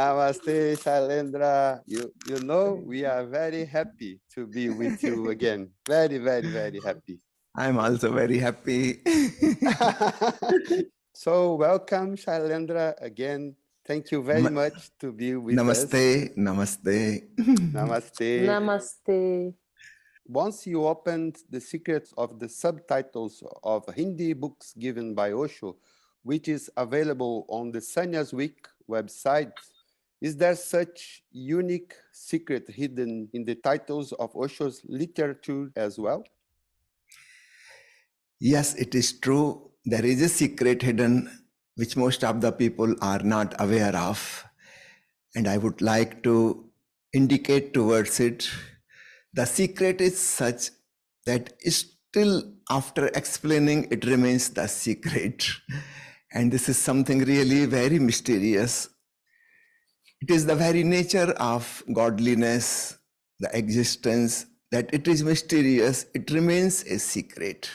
Namaste, Shailendra. You know, we are very happy to be with you again. Very, very, very happy. I'm also very happy. So welcome, Shailendra, again. Thank you very Ma- much to be with us. Namaste, namaste. Namaste. Namaste. Once you opened the secrets of the subtitles of Hindi books given by Osho, which is available on the Sannyas Week website, is there such unique secret hidden in the titles of Osho's literature as well? Yes, it is true. There is a secret hidden which most of the people are not aware of. And I would like to indicate towards it. The secret is such that still after explaining, it remains the secret. And this is something really very mysterious. It is the very nature of godliness, the existence, that it is mysterious, it remains a secret.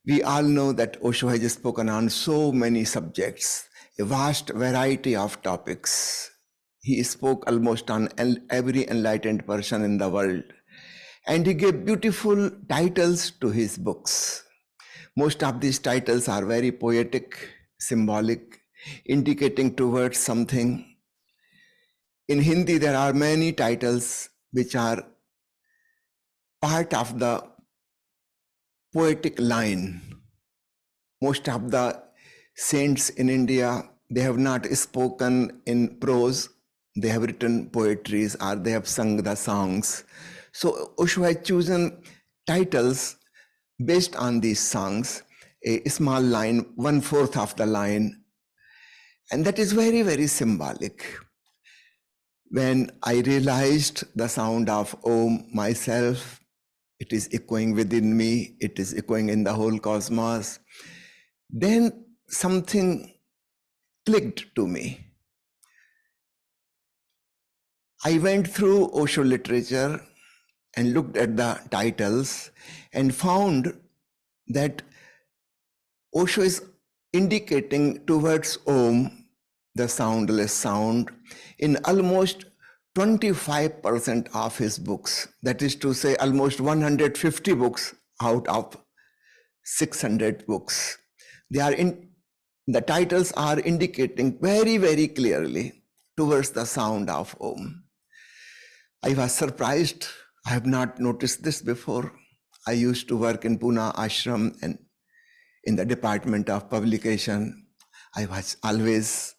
We all know that Osho has spoken on so many subjects, a vast variety of topics. He spoke almost on every enlightened person in the world. And he gave beautiful titles to his books. Most of these titles are very poetic, symbolic, indicating towards something. In Hindi, there are many titles which are part of the poetic line. Most of the saints in India, they have not spoken in prose, they have written poetries or they have sung the songs. So Osho has chosen titles based on these songs, a small line, 1/4 of the line, and that is very, very symbolic. When I realized the sound of Om myself, it is echoing within me, it is echoing in the whole cosmos, then something clicked to me. I went through Osho literature and looked at the titles and found that Osho is indicating towards Om, the soundless sound, in almost 25% of his books. That is to say, almost 150 books out of 600 books. The titles are indicating very, very clearly towards the sound of Om. I was surprised. I have not noticed this before. I used to work in Pune ashram and in the department of publication. I was always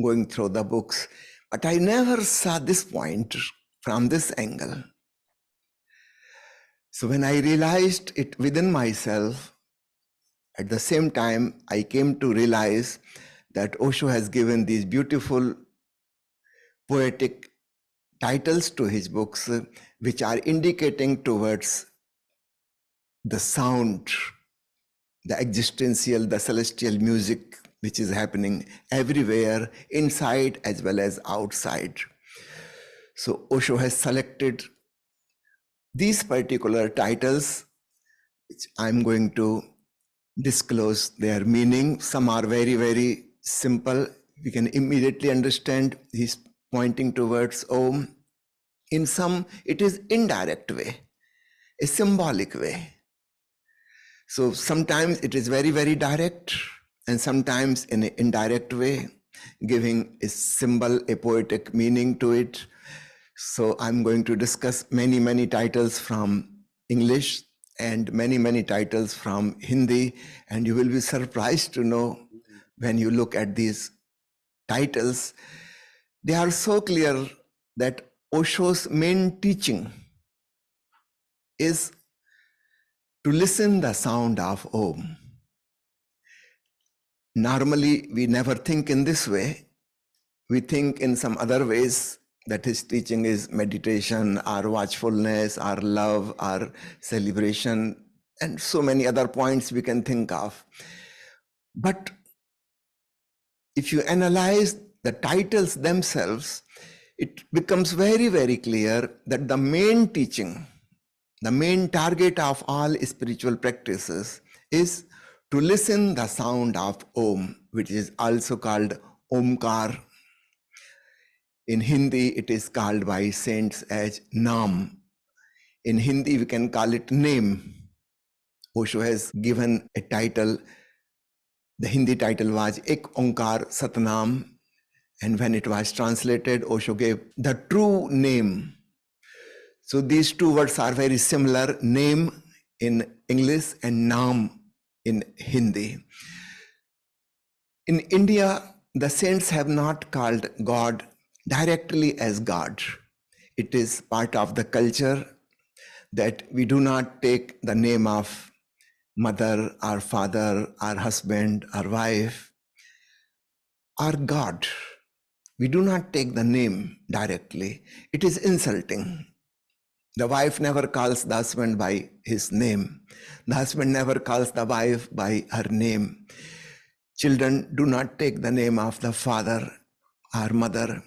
going through the books, but I never saw this point from this angle. So when I realized it within myself, at the same time, I came to realize that Osho has given these beautiful poetic titles to his books, which are indicating towards the sound, the existential, the celestial music, which is happening everywhere, inside as well as outside. So Osho has selected these particular titles, which I'm going to disclose their meaning. Some are very, very simple. We can immediately understand he's pointing towards Om. In some, it is indirect way, a symbolic way. So sometimes it is very, very direct, and sometimes in an indirect way, giving a symbol, a poetic meaning to it. So I'm going to discuss many, many titles from English and many, many titles from Hindi, and you will be surprised to know when you look at these titles, they are so clear that Osho's main teaching is to listen the sound of Om. Normally, we never think in this way. We think in some other ways that his teaching is meditation or watchfulness or love or celebration and so many other points we can think of. But if you analyze the titles themselves, it becomes very, very clear that the main teaching, the main target of all spiritual practices is to listen the sound of Om, which is also called Omkar. In Hindi, it is called by saints as Naam. In Hindi, we can call it name. Osho has given a title. The Hindi title was Ek Onkar Satnam. And when it was translated, Osho gave the true name. So these two words are very similar, name in English and naam in Hindi. In India, the saints have not called God directly as God. It is part of the culture that we do not take the name of mother, our father, our husband, our wife, our God. We do not take the name directly. It is insulting. The wife never calls the husband by his name. The husband never calls the wife by her name. Children do not take the name of the father or mother.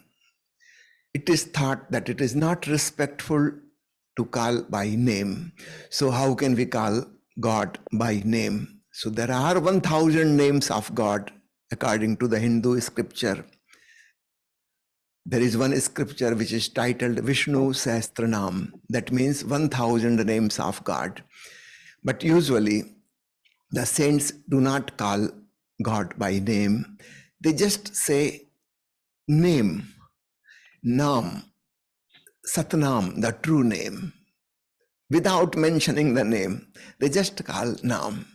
It is thought that it is not respectful to call by name. So how can we call God by name? So there are 1,000 names of God according to the Hindu scripture. There is one scripture which is titled Vishnu Sahasranam. That means 1,000 names of God. But usually the saints do not call God by name. They just say name, Nam, Satnam, the true name. Without mentioning the name, they just call Nam.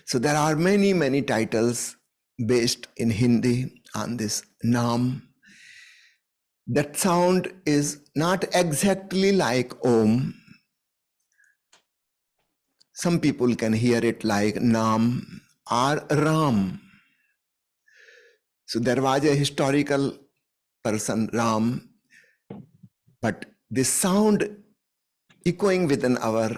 So there are many, many titles based in Hindi on this Nam. That sound is not exactly like Om. Some people can hear it like Nam or Ram. So there was a historical person, Ram, but this sound echoing within our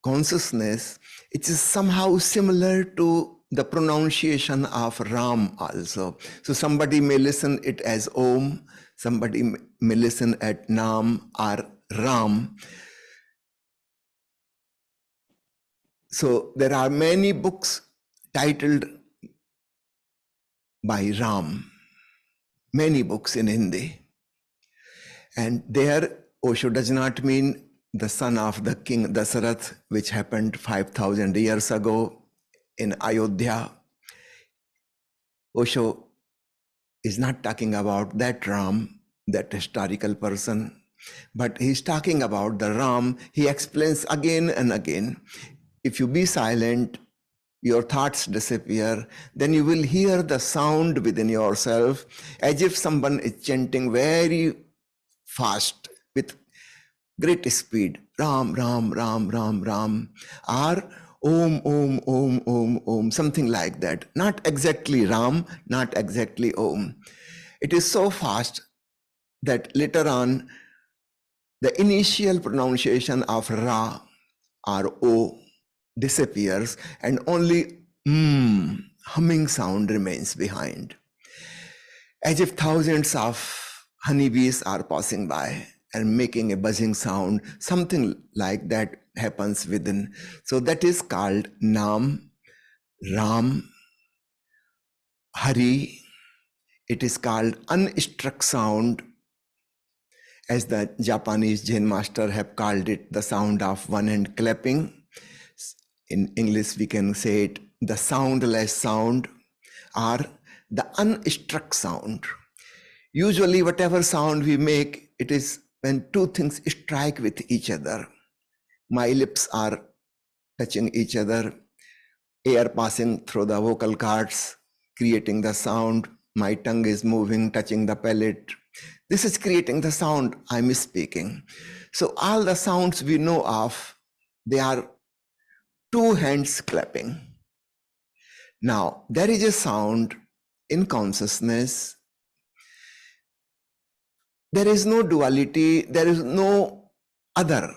consciousness, it is somehow similar to the pronunciation of Ram also. So somebody may listen it as Om, somebody may listen at Nam or Ram. So there are many books titled by Ram, many books in Hindi. And there Osho does not mean the son of the king Dasarath, which happened 5,000 years ago in Ayodhya. Osho is not talking about that Ram, that historical person, but he's talking about the Ram. He explains again and again. If you be silent, your thoughts disappear, then you will hear the sound within yourself as if someone is chanting very fast with great speed, Ram, Ram, Ram, Ram, Ram, or Om, Om, Om, Om, Om, something like that. Not exactly Ram, not exactly Om. It is so fast that later on, the initial pronunciation of Ra or O disappears and only humming sound remains behind, as if thousands of honeybees are passing by and making a buzzing sound. Something like that happens within. So that is called Nam, Ram, Hari. It is called unstruck sound, as the Japanese Zen master have called it, the sound of one hand clapping. In English, we can say it the soundless sound or the unstruck sound. Usually, whatever sound we make, it is when two things strike with each other. My lips are touching each other, air passing through the vocal cords, creating the sound. My tongue is moving, touching the palate. This is creating the sound I'm speaking. So all the sounds we know of, they are two hands clapping. Now, there is a sound in consciousness. There is no duality, there is no other.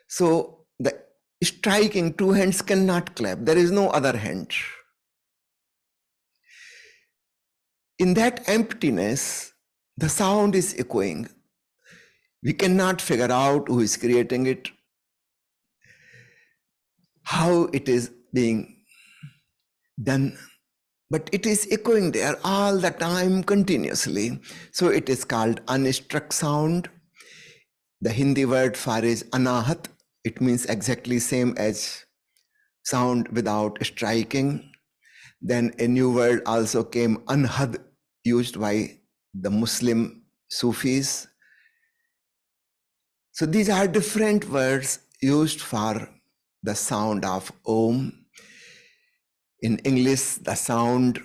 So the striking two hands cannot clap. There is no other hand. In that emptiness, the sound is echoing. We cannot figure out who is creating it, how it is being done. but it is echoing there all the time continuously. So it is called unstruck sound. The Hindi word for is anahat. It means exactly same as sound without striking. Then a new word also came, anhad, used by the Muslim Sufis. So these are different words used for the sound of Om. In English, the sound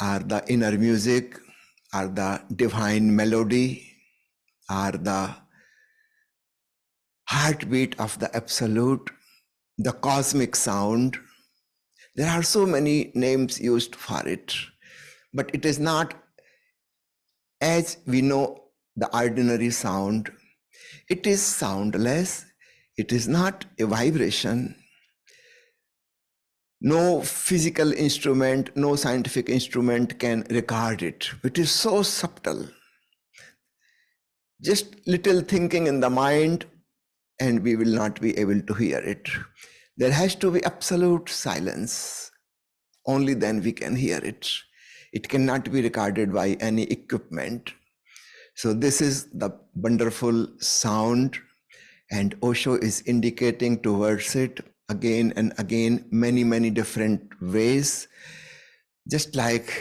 or the inner music or the divine melody or the heartbeat of the absolute, the cosmic sound. There are so many names used for it, but it is not as we know the ordinary sound. It is soundless. It is not a vibration. No physical instrument, no scientific instrument can record it. It is so subtle. Just little thinking in the mind and we will not be able to hear it. There has to be absolute silence. Only then we can hear it. It cannot be recorded by any equipment. So this is the wonderful sound, and Osho is indicating towards it again and again, many different ways. Just like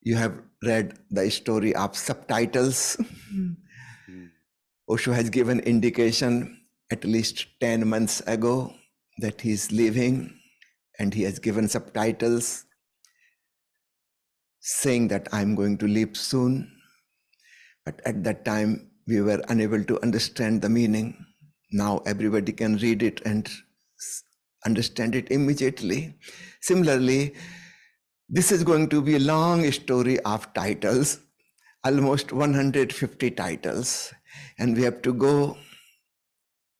you have read the story of subtitles, Osho has given indication at least 10 months ago that he is leaving, and he has given subtitles saying that I'm going to leave soon. But at that time, we were unable to understand the meaning. Now everybody can read it and understand it immediately. Similarly, this is going to be a long story of titles, almost 150 titles, and we have to go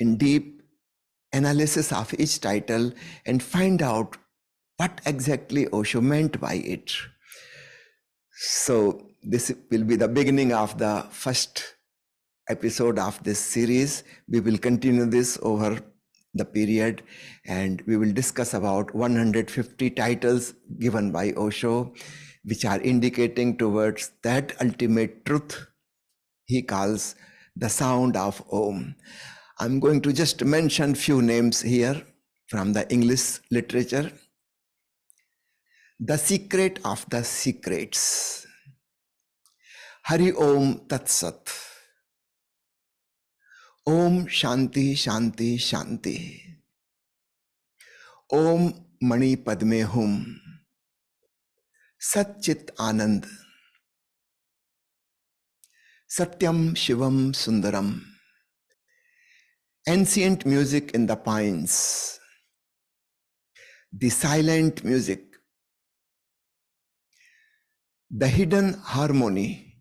in deep analysis of each title and find out what exactly Osho meant by it. So this will be the beginning of the first episode of this series. We will continue this over the period, and we will discuss about 150 titles given by Osho, which are indicating towards that ultimate truth he calls the sound of Om. I'm going to just mention few names here from the English literature. The secret of the secrets. Hari Om Tat Sat. Om Shanti Shanti Shanti. Om Mani Padme Hum. Sat Chit Anand. Satyam Shivam Sundaram. Ancient music in the pines. The silent music. The hidden harmony.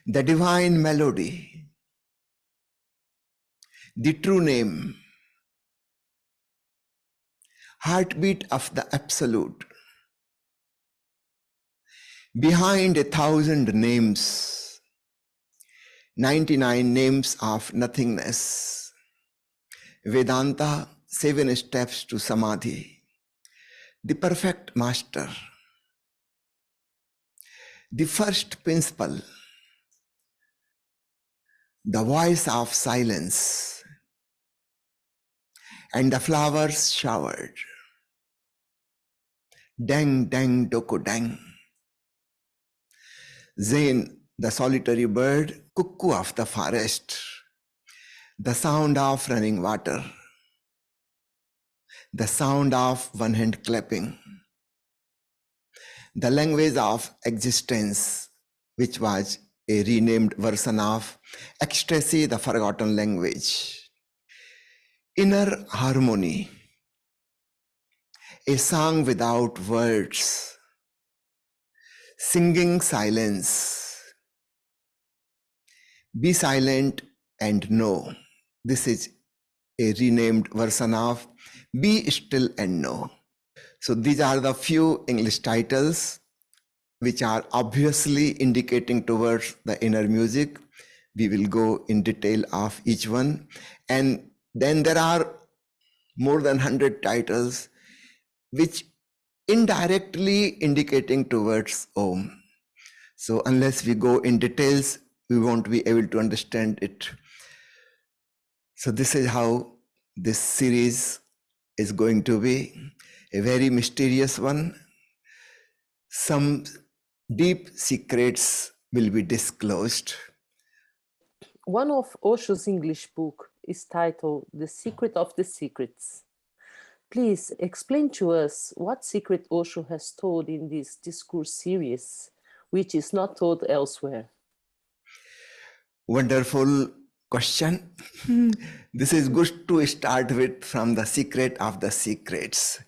The divine melody. The true name. Heartbeat of the absolute. Behind 1,000 names, 99 names of nothingness. Vedanta, 7 steps to Samadhi. The perfect master. The first principle. The voice of silence. And the flowers showered. Dang, dang, doko, dang. Zen, the solitary bird, cuckoo of the forest. The sound of running water. The sound of one hand clapping. The language of existence, which was a renamed version of ecstasy, the forgotten language. Inner harmony, a song without words. Singing silence. Be silent and know. This is a renamed version of Be Still and Know. So these are the few English titles which are obviously indicating towards the inner music. We will go in detail of each one. And then there are more than 100 titles which indirectly indicating towards Om. So unless we go in details, we won't be able to understand it. So this is how this series is going to be, a very mysterious one. Some deep secrets will be disclosed. One of Osho's English book is titled The Secret of the Secrets. Please explain to us what secret Osho has told in this discourse series, which is not told elsewhere. Wonderful question. This is good to start with from the secret of the secrets.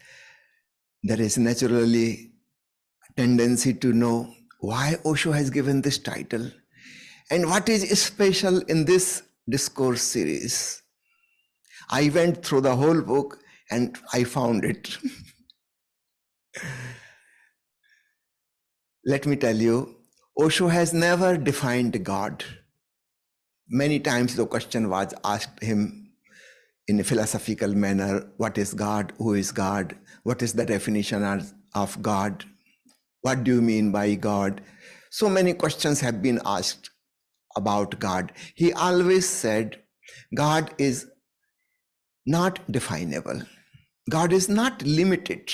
There is naturally a tendency to know why Osho has given this title and what is special in this discourse series. I went through the whole book and I found it. Let me tell you, Osho has never defined God. Many times the question was asked him in a philosophical manner, what is God? Who is God? What is the definition of God? What do you mean by God? So many questions have been asked about God. He always said, God is not definable. God is not limited,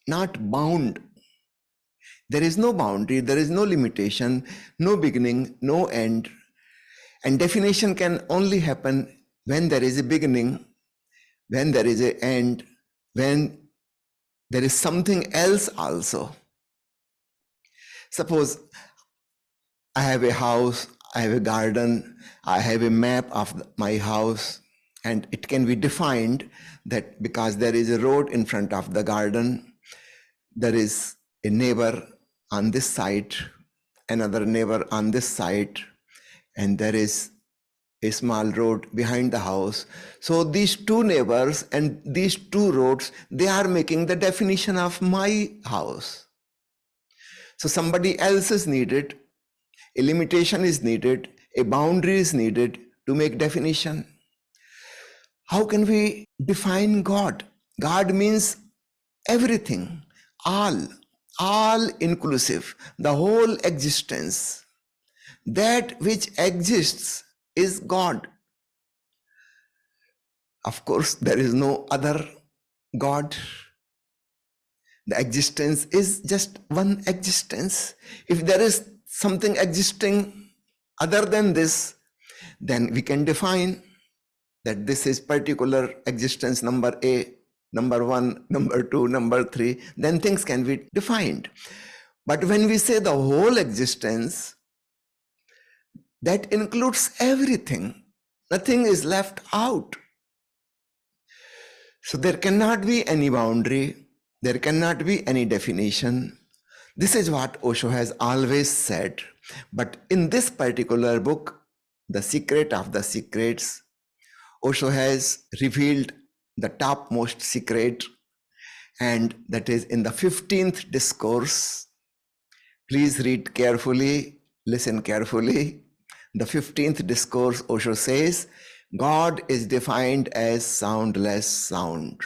not bound. There is no boundary, there is no limitation, no beginning, no end. And definition can only happen when there is a beginning, when there is an end, when there is something else also. Suppose I have a house, I have a garden, I have a map of my house, and it can be defined that because there is a road in front of the garden, there is a neighbor on this side, another neighbor on this side, and there is a small road behind the house. So these two neighbors and these two roads, they are making the definition of my house. So somebody else is needed, a limitation is needed, a boundary is needed to make definition. How can we define God? God means everything, all inclusive, the whole existence. That which exists is God. Of course, there is no other God. The existence is just one existence. If there is something existing other than this, then we can define that this is particular existence number A, number 1, number 2, number 3, then things can be defined. But when we say the whole existence, that includes everything. Nothing is left out. So there cannot be any boundary. There cannot be any definition. This is what Osho has always said. But in this particular book, The Secret of the Secrets, Osho has revealed the topmost secret, and that is in the 15th discourse. Please read carefully, listen carefully. The 15th discourse, Osho says, God is defined as soundless sound.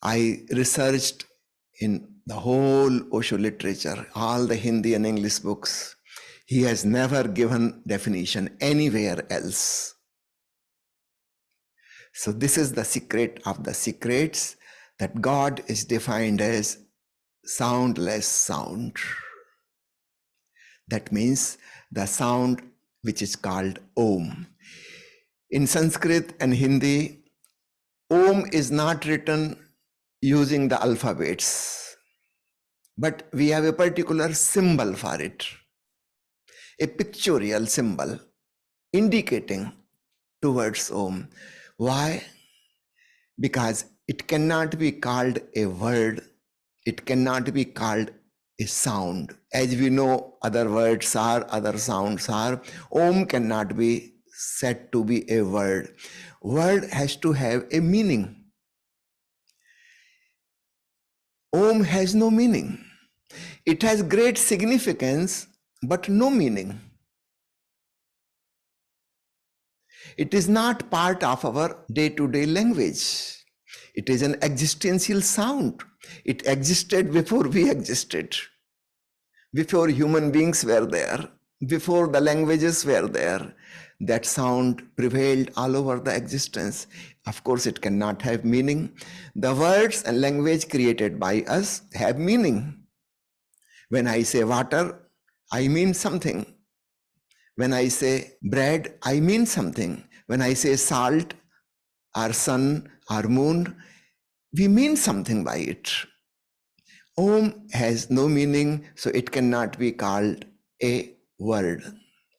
I researched in the whole Osho literature, all the Hindi and English books. He has never given definition anywhere else. So this is the secret of the secrets, that God is defined as soundless sound. That means the sound which is called Om. In Sanskrit and Hindi, Om is not written using the alphabets, but we have a particular symbol for it, a pictorial symbol indicating towards Om. Why? Because it cannot be called a word, it cannot be called a sound. As we know, other words are, other sounds are. Om cannot be said to be a word. Word has to have a meaning. Om has no meaning. It has great significance, but no meaning. It is not part of our day-to-day language. It is an existential sound. It existed before we existed, before human beings were there, before the languages were there. That sound prevailed all over the existence. Of course, it cannot have meaning. The words and language created by us have meaning. When I say water, I mean something. When I say bread, I mean something. When I say salt, or sun, or moon, we mean something by it. Om has no meaning, so it cannot be called a word.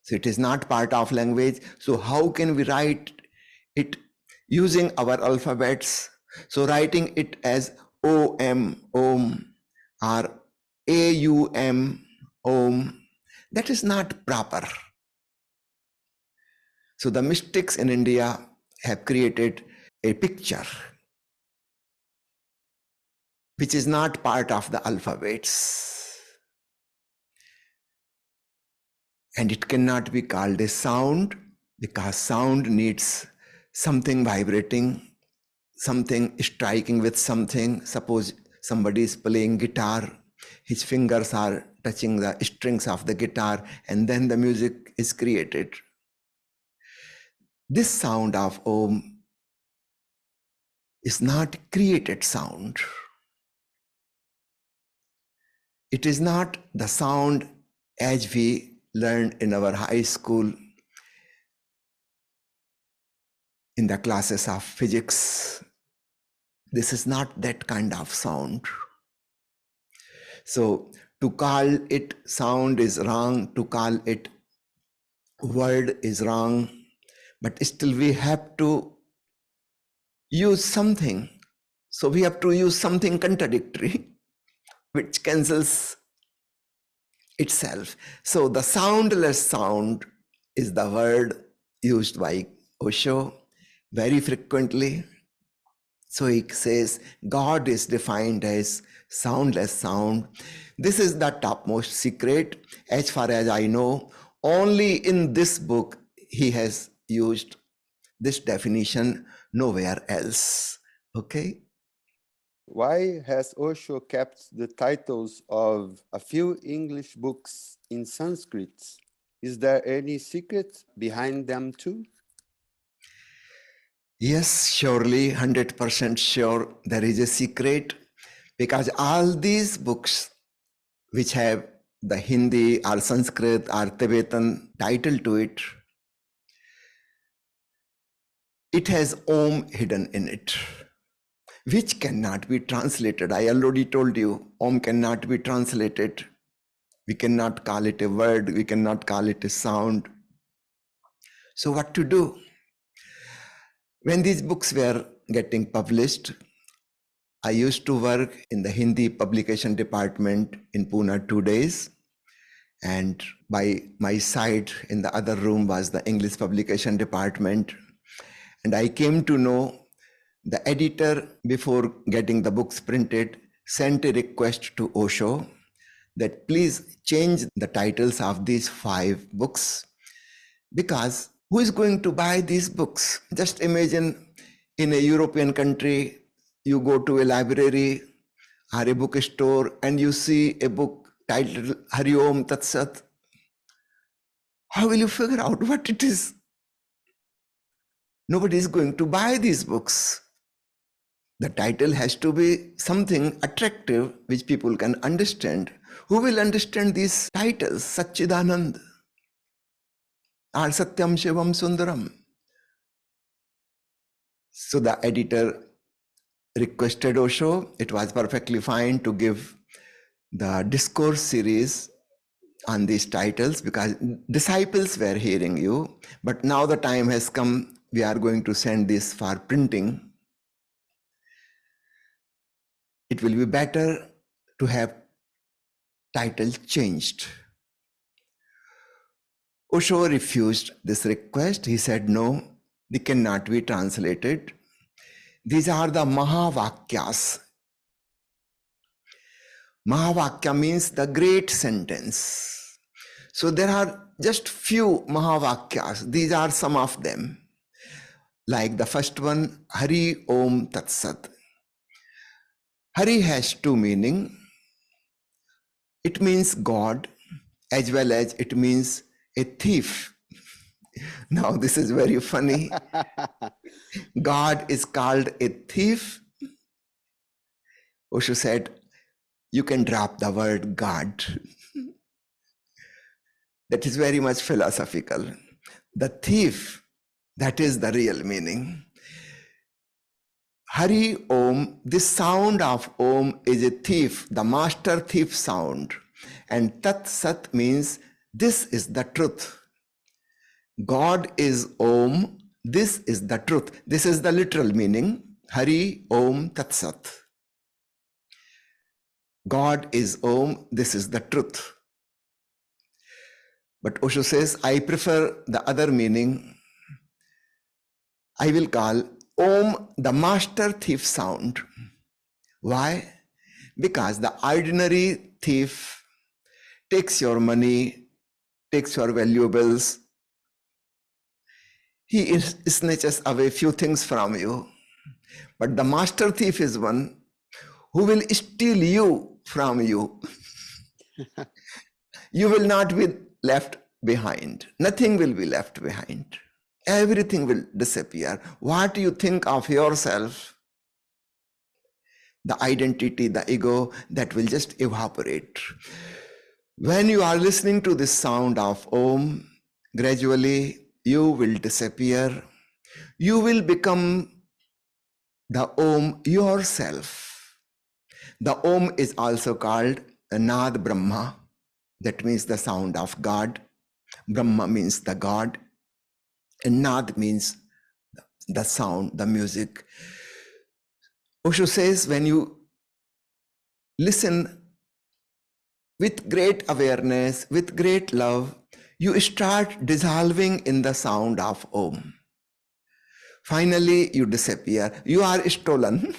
So it is not part of language. So how can we write it using our alphabets? So writing it as OM, Om, or AUM, Om, that is not proper. So the mystics in India have created a picture which is not part of the alphabets. And it cannot be called a sound, because sound needs something vibrating, something striking with something. Suppose somebody is playing guitar, his fingers are touching the strings of the guitar, and then the music is created. This sound of Om is not created sound. It is not the sound as we learned in our high school in the classes of physics. This is not that kind of sound. So to call it sound is wrong, to call it word is wrong, but still we have to use something. So we have to use something contradictory, which cancels itself. So the soundless sound is the word used by Osho very frequently. So he says God is defined as soundless sound. This is the topmost secret. As far as I know, only in this book he has used this definition, nowhere else. Okay? Why has Osho kept the titles of a few English books in Sanskrit? Is there any secret behind them too? Yes, surely, 100% sure there is a secret, because all these books which have the Hindi or Sanskrit or Tibetan title to it, it has Om hidden in it, which cannot be translated. I already told you, Om cannot be translated. We cannot call it a word, we cannot call it a sound. So what to do? When these books were getting published, I used to work in the Hindi publication department in Pune 2 days. And by my side in the other room was the English publication department. And I came to know the editor, before getting the books printed, sent a request to Osho that please change the titles of these 5 books, because who is going to buy these books? Just imagine, in a European country, you go to a library or a bookstore and you see a book titled Hari Om Tat Sat. How will you figure out what it is? Nobody is going to buy these books. The title has to be something attractive which people can understand. Who will understand these titles? Satchidanand or Satyam Shivam Sundaram. So the editor requested Osho. It was perfectly fine to give the discourse series on these titles, because disciples were hearing you. But now the time has come, we are going to send this for printing. It will be better to have title changed. Osho refused this request. He said, no, they cannot be translated. These are the Mahavakyas. Mahavakya means the great sentence. So there are just few Mahavakyas. These are some of them. Like the first one, Hari Om Tat Sat. Hari has two meanings. It means God as well as it means a thief. Now this is very funny. God is called a thief. Osho said, you can drop the word God. That is very much philosophical. The thief, that is the real meaning. Hari Om, this sound of Om is a thief, the master thief sound. And Tat Sat means this is the truth. God is Om, this is the truth. This is the literal meaning. Hari Om Tat Sat. God is Om, this is the truth. But Osho says, I prefer the other meaning. I will call Om the master thief sound. Why? Because the ordinary thief takes your money, takes your valuables. He snatches away few things from you. But the master thief is one who will steal you from you. You will not be left behind. Nothing will be left behind. Everything will disappear. What you think of yourself, the identity, the ego, that will just evaporate. When you are listening to this sound of Om, gradually you will disappear. You will become the Om yourself. The Om is also called the Nad Brahma. That means the sound of God. Brahma means the God. And Nad means the sound, the music. Osho says when you listen with great awareness, with great love, you start dissolving in the sound of Om. Finally, you disappear. You are stolen.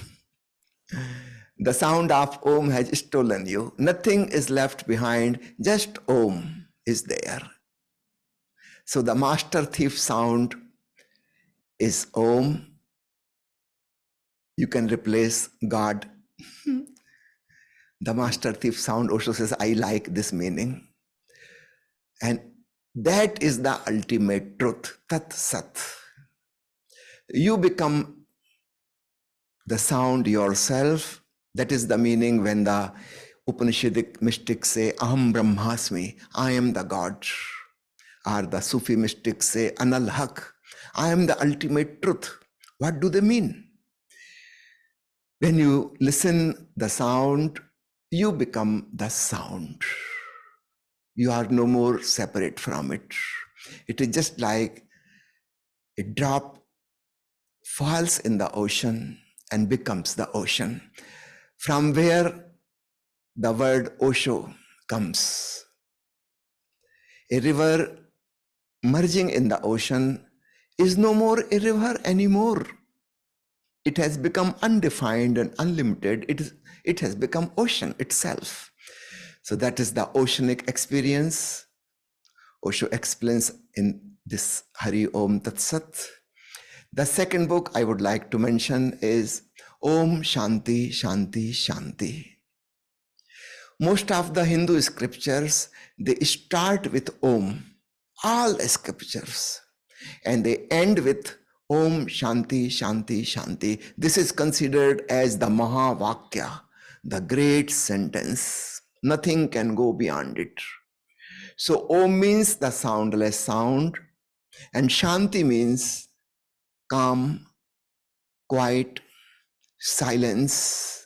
The sound of Om has stolen you. Nothing is left behind. Just Om is there. So the master thief sound is Om. You can replace God. The master thief sound, Osho says, I like this meaning. And that is the ultimate truth, Tat Sat. You become the sound yourself. That is the meaning when the Upanishadic mystics say, Aham Brahmasmi, I am the God. Or the Sufi mystics say, Anal Haq, I am the ultimate truth. What do they mean? When you listen the sound, you become the sound. You are no more separate from it. It is just like a drop falls in the ocean and becomes the ocean, from where the word Osho comes. A river merging in the ocean is no more a river anymore. It has become undefined and unlimited. It has become ocean itself. So that is the oceanic experience. Osho explains in this Hari Om Tat Sat. The second book I would like to mention is Om Shanti Shanti Shanti. Most of the Hindu scriptures, they start with Om, all scriptures, and they end with Om Shanti Shanti Shanti. This is considered as the Mahavakya, the great sentence. Nothing can go beyond it. So Om means the soundless sound, and Shanti means calm, quiet, silence,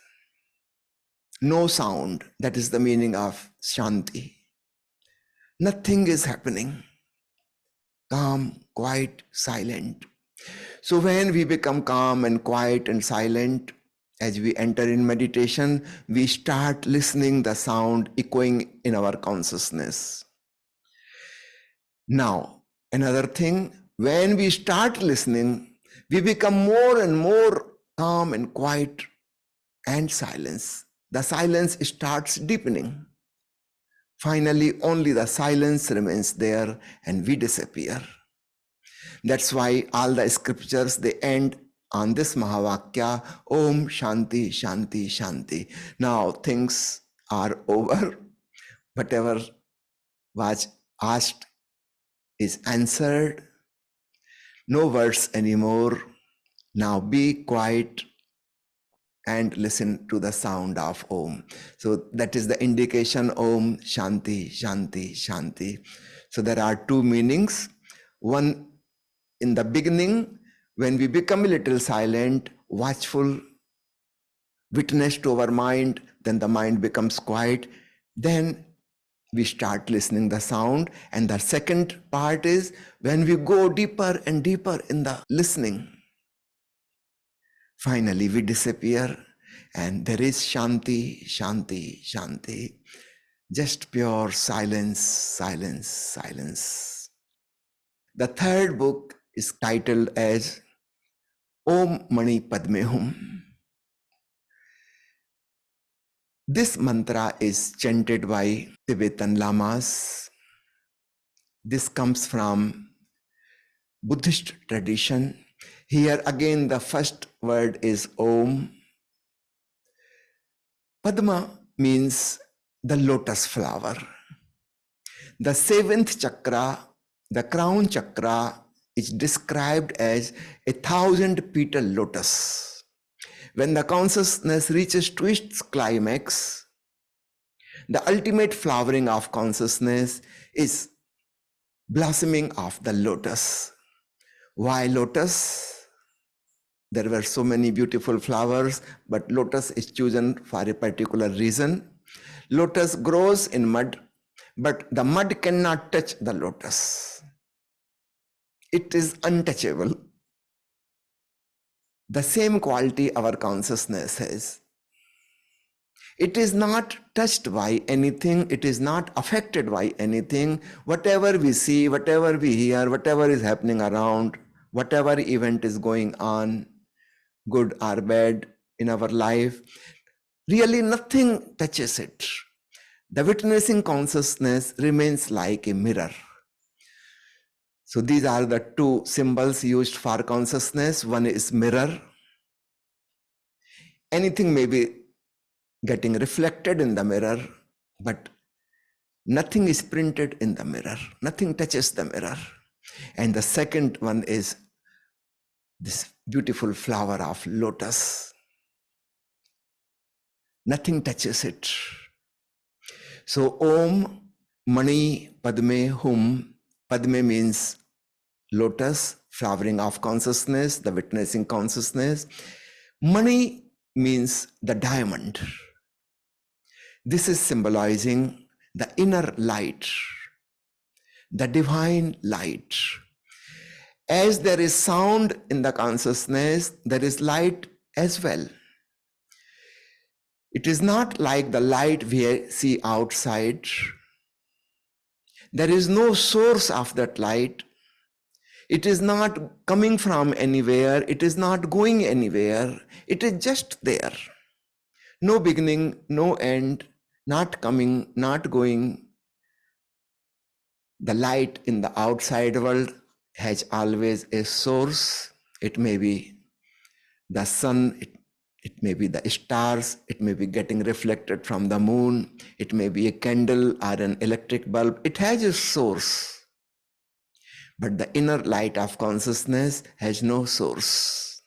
no sound. That is the meaning of Shanti. Nothing is happening. Calm, quiet, silent. So when we become calm and quiet and silent, as we enter in meditation, we start listening the sound echoing in our consciousness. Now, another thing, when we start listening, we become more and more calm and quiet and silence. The silence starts deepening. Finally, only the silence remains there and we disappear. That's why all the scriptures, they end on this Mahavakya, Om Shanti, Shanti, Shanti. Now things are over. Whatever was asked is answered. No words anymore. Now be quiet and listen to the sound of Om. So that is the indication Om Shanti, Shanti, Shanti. So there are two meanings. One in the beginning, when we become a little silent, watchful, witness to our mind, then the mind becomes quiet. Then we start listening the sound. And the second part is when we go deeper and deeper in the listening. Finally, we disappear and there is Shanti, Shanti, Shanti. Just pure silence, silence, silence. The third book is titled as Om Mani Padme Hum. This mantra is chanted by Tibetan Lamas. This comes from Buddhist tradition. Here again the first word is Om. Padma means the lotus flower. The seventh chakra, the crown chakra, is described as 1,000-petal lotus. When the consciousness reaches to its climax, the ultimate flowering of consciousness is blossoming of the lotus. Why lotus? There were so many beautiful flowers, but lotus is chosen for a particular reason. Lotus grows in mud, but the mud cannot touch the lotus. It is untouchable. The same quality our consciousness has. It is not touched by anything. It is not affected by anything. Whatever we see, whatever we hear, whatever is happening around, whatever event is going on, good or bad in our life, really nothing touches it. The witnessing consciousness remains like a mirror. So these are the two symbols used for consciousness. One is mirror. Anything may be getting reflected in the mirror, but nothing is printed in the mirror. Nothing touches the mirror. And the second one is this beautiful flower of lotus. Nothing touches it. So Om Mani Padme Hum. Padme means lotus, flowering of consciousness, the witnessing consciousness. Mani means the diamond. This is symbolizing the inner light, the divine light. As there is sound in the consciousness, there is light as well. It is not like the light we see outside. There is no source of that light. It is not coming from anywhere. It is not going anywhere. It is just there. No beginning, no end, not coming, not going. The light in the outside world has always a source. It may be the sun, it may be the stars, it may be getting reflected from the moon, it may be a candle or an electric bulb. It has a source. But the inner light of consciousness has no source.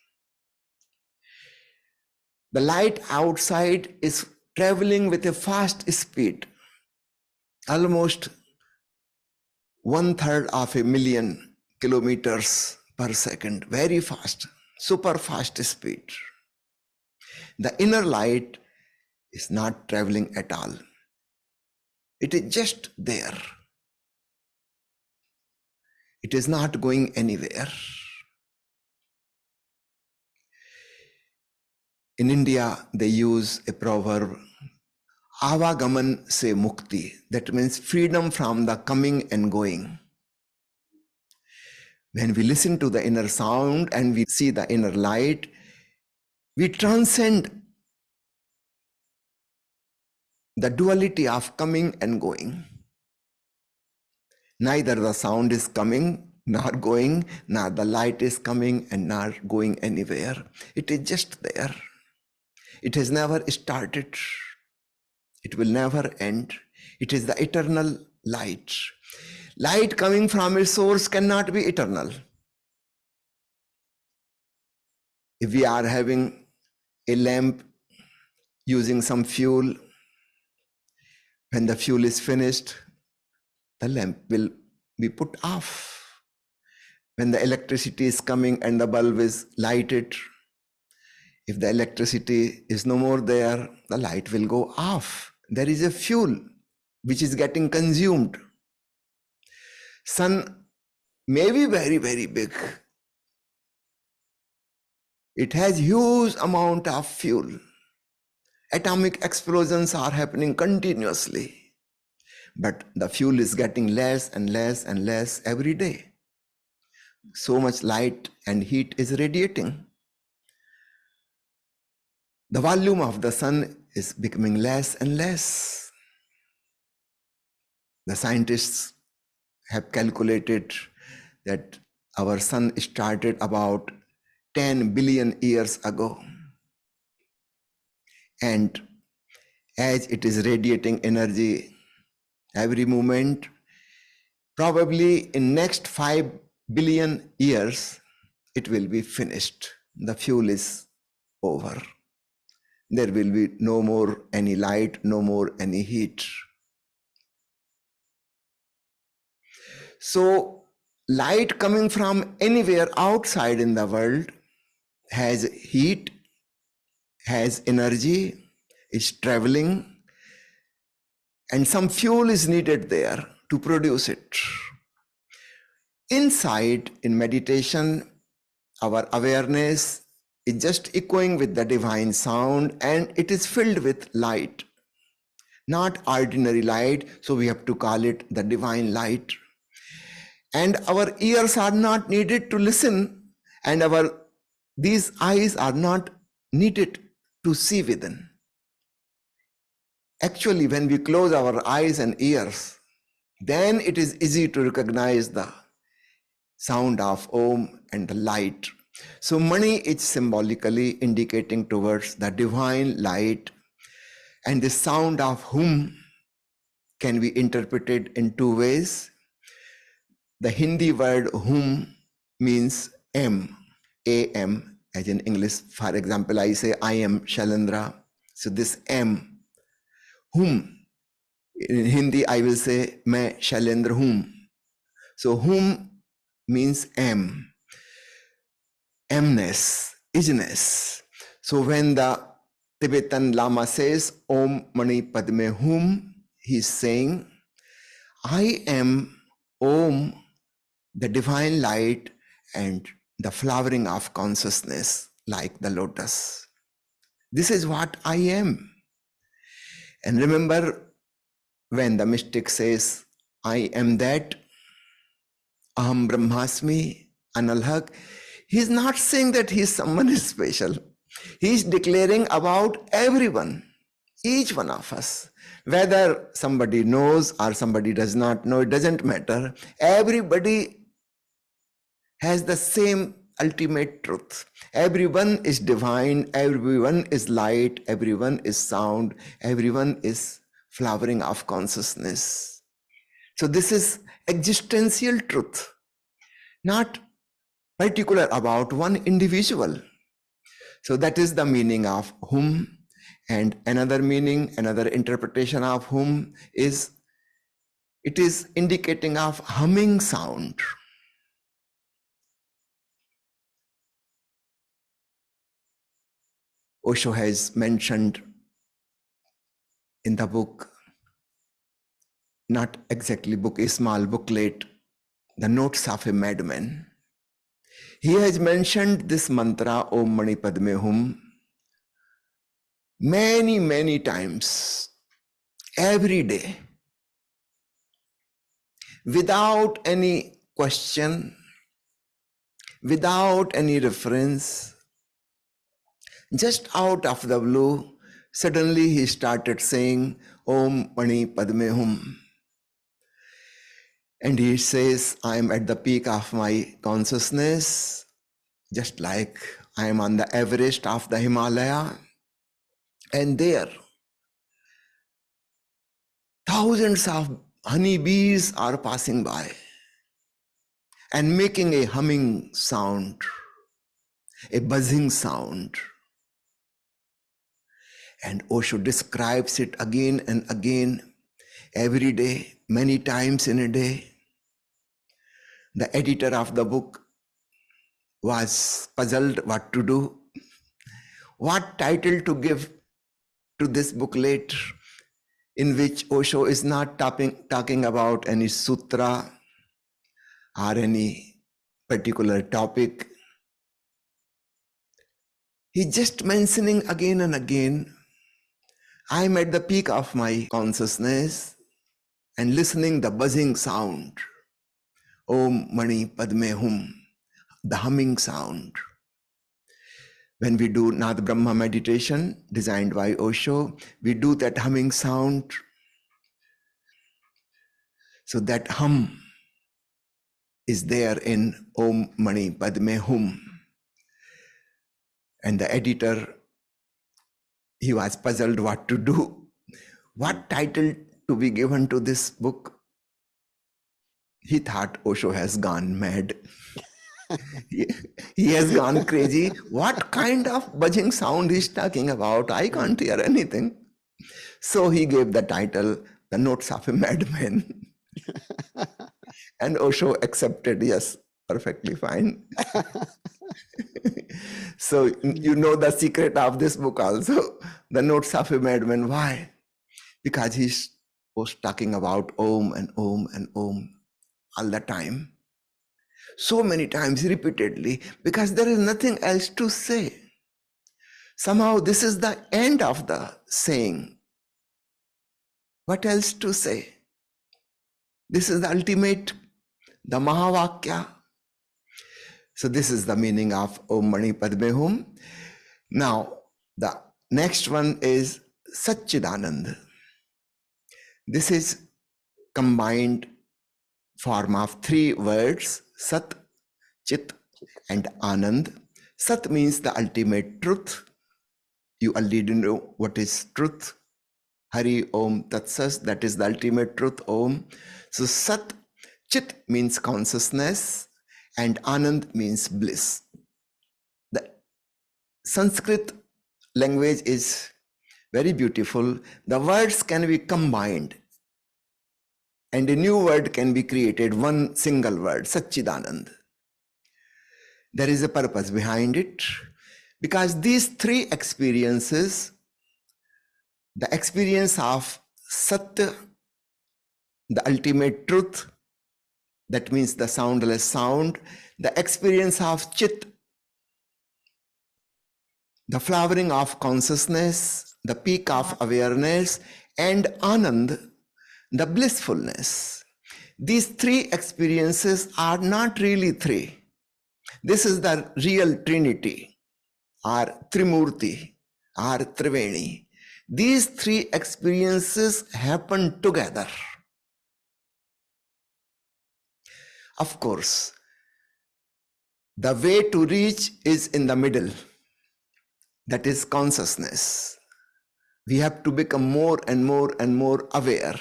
The light outside is traveling with a fast speed, almost 1/3 of a million kilometers per second, very fast, super fast speed. The inner light is not traveling at all. It is just there. It is not going anywhere. In India, they use a proverb, Avagaman se mukti. That means freedom from the coming and going. When we listen to the inner sound and we see the inner light, we transcend the duality of coming and going. Neither the sound is coming not going, not the light is coming and not going anywhere. It is just there. It has never started. It will never end. It is the eternal light. Light coming from a source cannot be eternal. If we are having a lamp using some fuel, when the fuel is finished, the lamp will be put off. When the electricity is coming and the bulb is lighted, if the electricity is no more there, the light will go off. There is a fuel which is getting consumed. Sun may be very, very big. It has huge amount of fuel. Atomic explosions are happening continuously. But the fuel is getting less and less and less every day. So much light and heat is radiating. The volume of the sun is becoming less and less. The scientists have calculated that our sun started about 10 billion years ago. And as it is radiating energy every moment, probably in next 5 billion years, it will be finished. The fuel is over. There will be no more any light, no more any heat. So light coming from anywhere outside in the world has heat, has energy, is traveling, and some fuel is needed there to produce it. Inside, in meditation, our awareness is just echoing with the divine sound, and it is filled with light. Not ordinary light, so we have to call it the divine light. And our ears are not needed to listen, and these eyes are not needed to see within. Actually, when we close our eyes and ears, then it is easy to recognize the sound of Om and the light. So Mani is symbolically indicating towards the divine light, and the sound of Hum can be interpreted in two ways. The Hindi word Hum means M, A-M, as in English. For example, I say, I am Shailendra. So this M, Hum. In Hindi, I will say, Main Shailendra Hum. So Hum means M, Mness, isness. So when the Tibetan Lama says, Om Mani Padme Hum, he is saying, I am Om, the divine light and the flowering of consciousness like the lotus. This is what I am. And remember, when the mystic says, I am that, Aham Brahmasmi, Analhak, he is not saying that he is someone special. He is declaring about everyone, each one of us. Whether somebody knows or somebody does not know, it doesn't matter. Everybody has the same ultimate truth. Everyone is divine, everyone is light, everyone is sound, everyone is flowering of consciousness. So this is existential truth, not particular about one individual. So that is the meaning of Hum. And another meaning, another interpretation of Hum is, it is indicating of humming sound. Osho has mentioned in the book, not exactly book, a small booklet, The Notes of a Madman. He has mentioned this mantra, Om Mani Padme Hum, many, many times, every day, without any question, without any reference. Just out of the blue, suddenly he started saying, Om Mani Padme Hum. And he says, I am at the peak of my consciousness, just like I am on the Everest of the Himalaya. And there, thousands of honeybees are passing by and making a humming sound, a buzzing sound. And Osho describes it again and again, every day, many times in a day. The editor of the book was puzzled what to do, what title to give to this booklet, in which Osho is not talking about any sutra or any particular topic. He's just mentioning again and again, I'm at the peak of my consciousness and listening the buzzing sound. Om Mani Padme Hum, the humming sound. When we do Nath Brahma meditation designed by Osho, we do that humming sound. So that hum is there in Om Mani Padme Hum. And the editor, he was puzzled what to do. What title to be given to this book? He thought Osho has gone mad. He has gone crazy. What kind of buzzing sound he's talking about? I can't hear anything. So he gave the title, The Notes of a Madman. And Osho accepted, yes, perfectly fine. So you know the secret of this book also, The Notes of a Madman. Why? Because he was talking about Om and Om and Om all the time. So many times, repeatedly, because there is nothing else to say. Somehow this is the end of the saying. What else to say? This is the ultimate, the Mahavakya. So this is the meaning of Om Mani Padme Hum. Now, the next one is Satchidanand. This is combined form of three words, Sat, Chit, and Anand. Sat means the ultimate truth. You already know what is truth. Hari Om Tat Sat, that is the ultimate truth, Om. So Sat, Chit means consciousness, and Anand means bliss. The Sanskrit language is very beautiful. The words can be combined, and a new word can be created, one single word, Satchidanand. There is a purpose behind it, because these three experiences, the experience of Sat, the ultimate truth, that means the soundless sound, the experience of Chit, the flowering of consciousness, the peak of awareness, and Anand, the blissfulness. These three experiences are not really three. This is the real Trinity, or Trimurti, or Triveni. These three experiences happen together. Of course, the way to reach is in the middle. That is consciousness. We have to become more and more and more aware.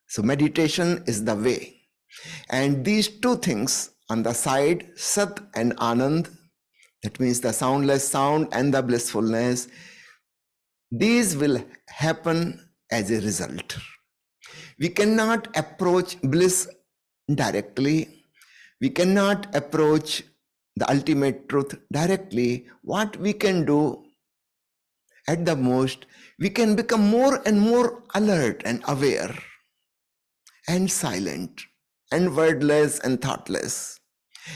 So meditation is the way. And these two things on the side, Sat and Anand, that means the soundless sound and the blissfulness, these will happen as a result. We cannot approach bliss directly. We cannot approach the ultimate truth directly. What we can do at the most, we can become more and more alert and aware and silent and wordless and thoughtless.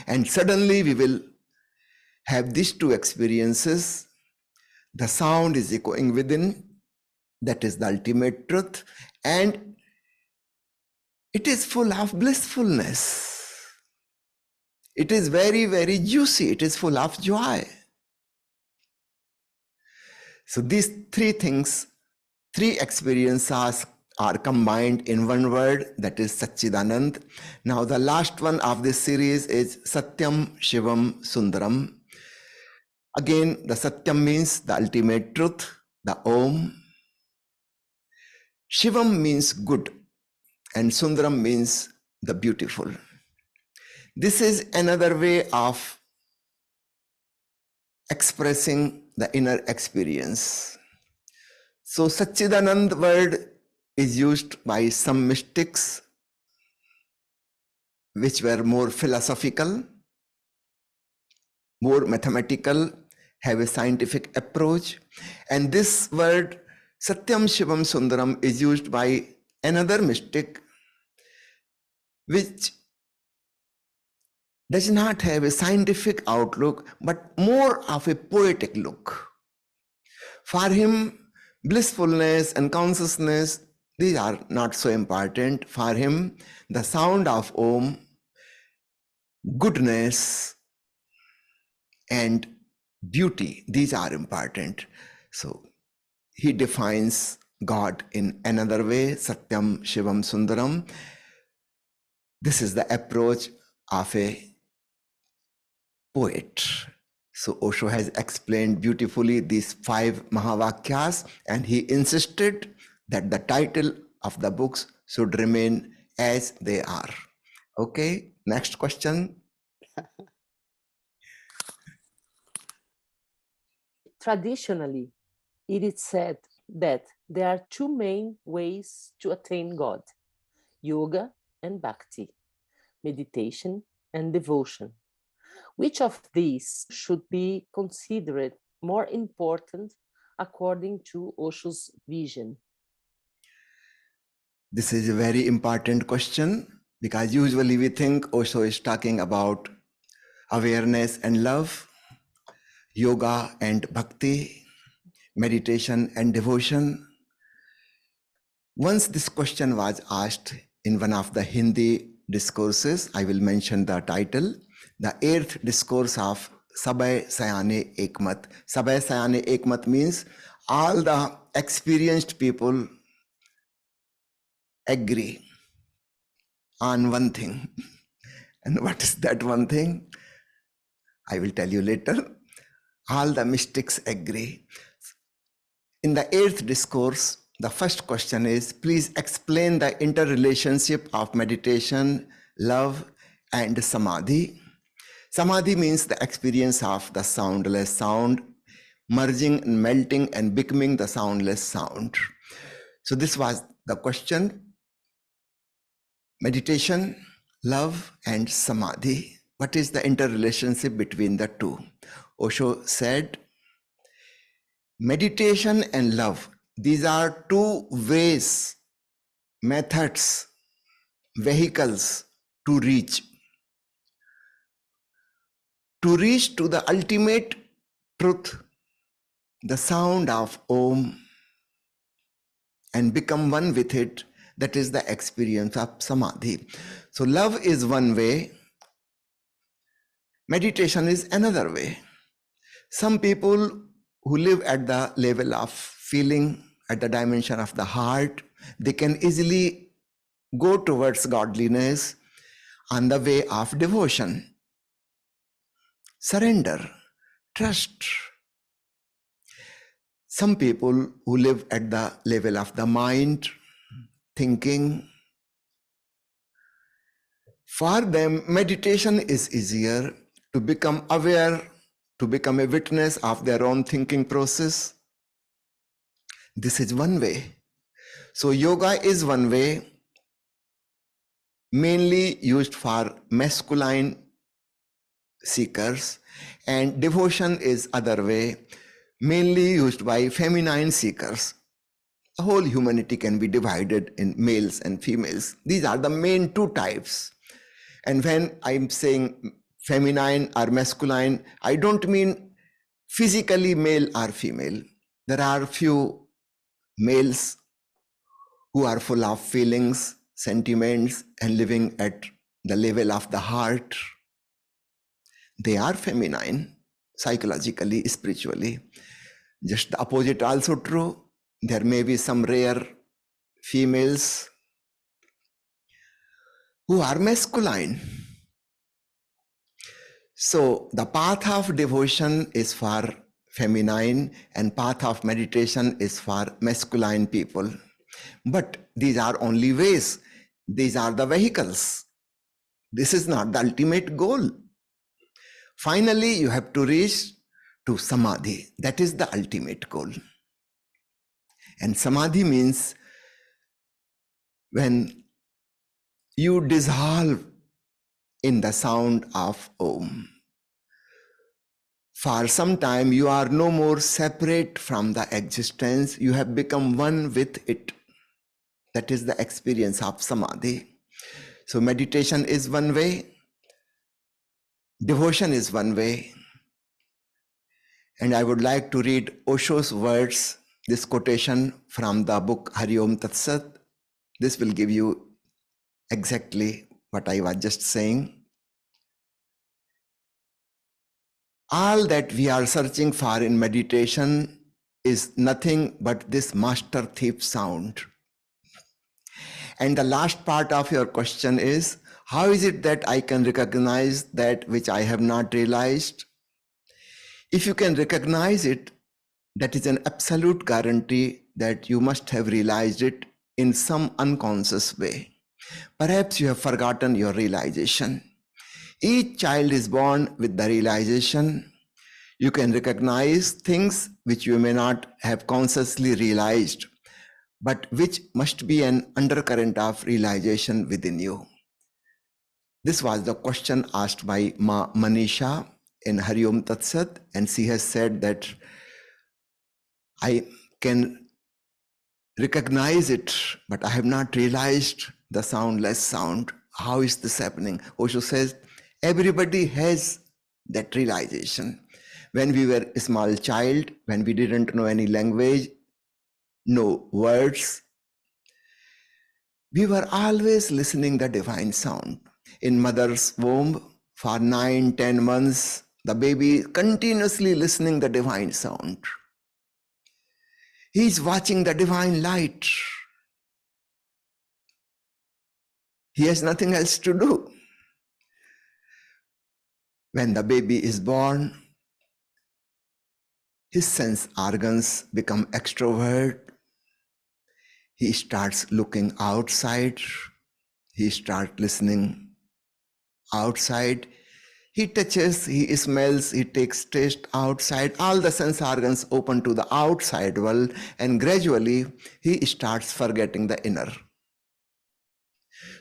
And suddenly we will have these two experiences. The sound is echoing within, that is the ultimate truth, and it is full of blissfulness. It is very, very juicy. It is full of joy. So these three things, three experiences are combined in one word, that is Satchidanand. Now the last one of this series is Satyam Shivam Sundaram. Again, the Satyam means the ultimate truth, the Om. Shivam means good, and Sundaram means the beautiful. This is another way of expressing the inner experience. So Satchidanand word is used by some mystics which were more philosophical, more mathematical, have a scientific approach. And this word Satyam Shivam Sundaram is used by another mystic which does not have a scientific outlook but more of a poetic look. For him, blissfulness and consciousness, these are not so important. For him, the sound of Om, goodness and beauty, these are important. So he defines God in another way, Satyam Shivam Sundaram. This is the approach of a poet. So Osho has explained beautifully these 5 Mahavakyas, and he insisted that the title of the books should remain as they are. Okay, next question. Traditionally, it is said that there are 2 main ways to attain God: yoga and bhakti, meditation and devotion. Which of these should be considered more important according to Osho's vision? This is a very important question because usually we think Osho is talking about awareness and love, yoga and bhakti, meditation and devotion. Once this question was asked in one of the Hindi discourses, I will mention the title, the 8th discourse of Sabay Sayane Ekmat. Sabay Sayane Ekmat means all the experienced people agree on one thing. And what is that one thing? I will tell you later. All the mystics agree. In the 8th discourse, the first question is, please explain the interrelationship of meditation, love, and samadhi. Samadhi means the experience of the soundless sound, merging and melting and becoming the soundless sound. So this was the question. Meditation, love, and samadhi. What is the interrelationship between the two? Osho said, meditation and love, these are 2 ways, methods, vehicles to reach to the ultimate truth, the sound of Om, and become one with it. That is the experience of samadhi. So love is one way, meditation is another way. Some people who live at the level of feeling, at the dimension of the heart, they can easily go towards godliness on the way of devotion, surrender, trust. Some people who live at the level of the mind, thinking, for them meditation is easier, to become aware, to become a witness of their own thinking process. This is one way. So yoga is one way, mainly used for masculine seekers, and devotion is other way, mainly used by feminine seekers. The whole humanity can be divided in males and females. These are the main 2 types. And when I'm saying feminine or masculine, I don't mean physically male or female. There are few males who are full of feelings, sentiments, and living at the level of the heart. They are feminine, psychologically, spiritually. Just the opposite also true. There may be some rare females who are masculine. So the path of devotion is for feminine and path of meditation is for masculine people. But these are only ways. These are the vehicles. This is not the ultimate goal. Finally, you have to reach to samadhi. That is the ultimate goal. And samadhi means when you dissolve in the sound of Om. For some time, you are no more separate from the existence. You have become one with it. That is the experience of samadhi. So meditation is one way. Devotion is one way. And I would like to read Osho's words, this quotation from the book Hari Om Tat Sat. This will give you exactly what I was just saying. All that we are searching for in meditation is nothing but this master thief sound. And the last part of your question is, how is it that I can recognize that which I have not realized? If you can recognize it, that is an absolute guarantee that you must have realized it in some unconscious way. Perhaps you have forgotten your realization. Each child is born with the realization. You can recognize things which you may not have consciously realized, but which must be an undercurrent of realization within you. This was the question asked by Ma Manisha in Hari Om Tat Sat, and she has said that I can recognize it, but I have not realized the soundless sound. How is this happening? Osho says, everybody has that realization. When we were a small child, when we didn't know any language, no words, we were always listening the divine sound. In mother's womb, for 9-10 months, the baby continuously listening the divine sound. He is watching the divine light. He has nothing else to do. When the baby is born, his sense organs become extrovert. He starts looking outside. He starts listening outside. He touches, he smells, he takes taste outside. All the sense organs open to the outside world, and gradually he starts forgetting the inner.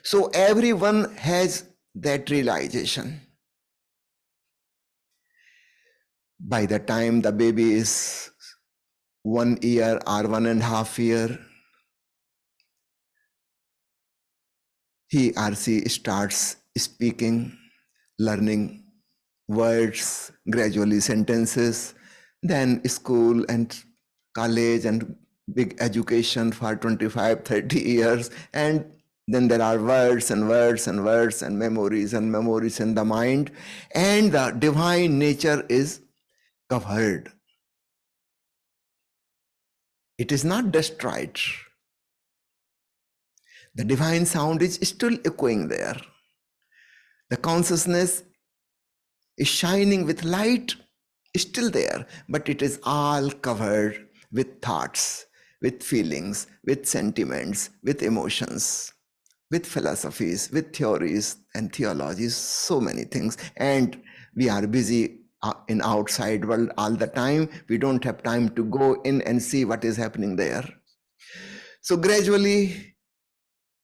So everyone has that realization. By the time the baby is 1 year or 1.5 years, he or she starts speaking, learning words, gradually sentences, then school and college and big education for 25-30 years, and then there are words and words and words and memories in the mind, and the divine nature is covered. It is not destroyed. The divine sound is still echoing there. The consciousness is shining with light, still there, but it is all covered with thoughts, with feelings, with sentiments, with emotions, with philosophies, with theories and theologies, so many things. And we are busy in outside world all the time. We don't have time to go in and see what is happening there. So gradually,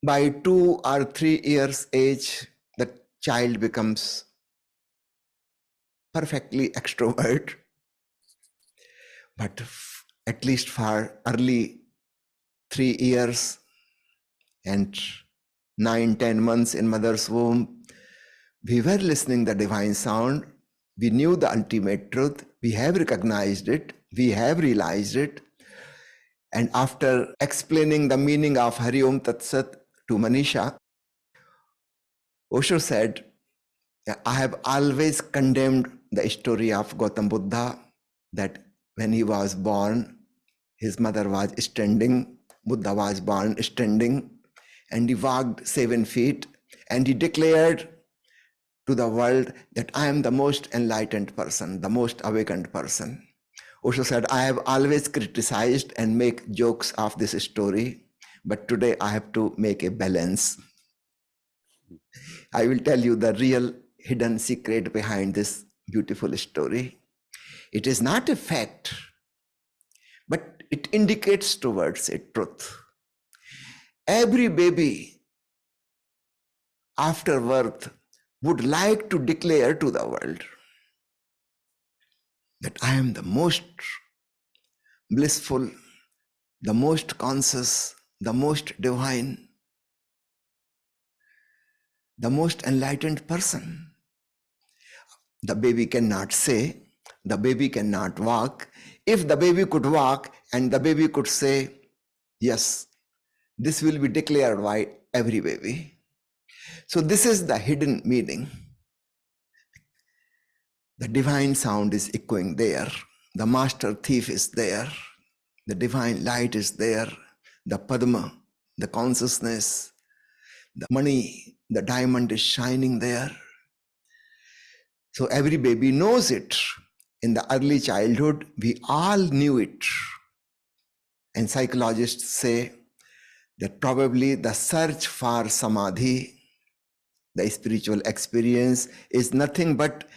by 2 or 3 years age, the child becomes perfectly extrovert. But at least for early 3 years and 9-10 months in mother's womb, we were listening the divine sound. We knew the ultimate truth. We have recognized it. We have realized it. And after explaining the meaning of Hari Om Tat Sat to Manisha, Osho said, I have always condemned the story of Gautam Buddha, that when he was born, his mother was standing Buddha was born standing, and he walked 7 feet, and he declared to the world that I am the most enlightened person, the most awakened person. Osho said, I have always criticized and make jokes of this story, but today I have to make a balance. I will tell you the real hidden secret behind this beautiful story. It is not a fact, but it indicates towards a truth. Every baby after birth would like to declare to the world that I am the most blissful, the most conscious, the most divine, the most enlightened person. The baby cannot say, the baby cannot walk. If the baby could walk and the baby could say, yes, this will be declared by every baby. So this is the hidden meaning. The divine sound is echoing there. The master thief is there. The divine light is there. The Padma, the consciousness, the money, the diamond is shining there. So every baby knows it. In the early childhood, we all knew it. And psychologists say that probably the search for samadhi, the spiritual experience, is nothing but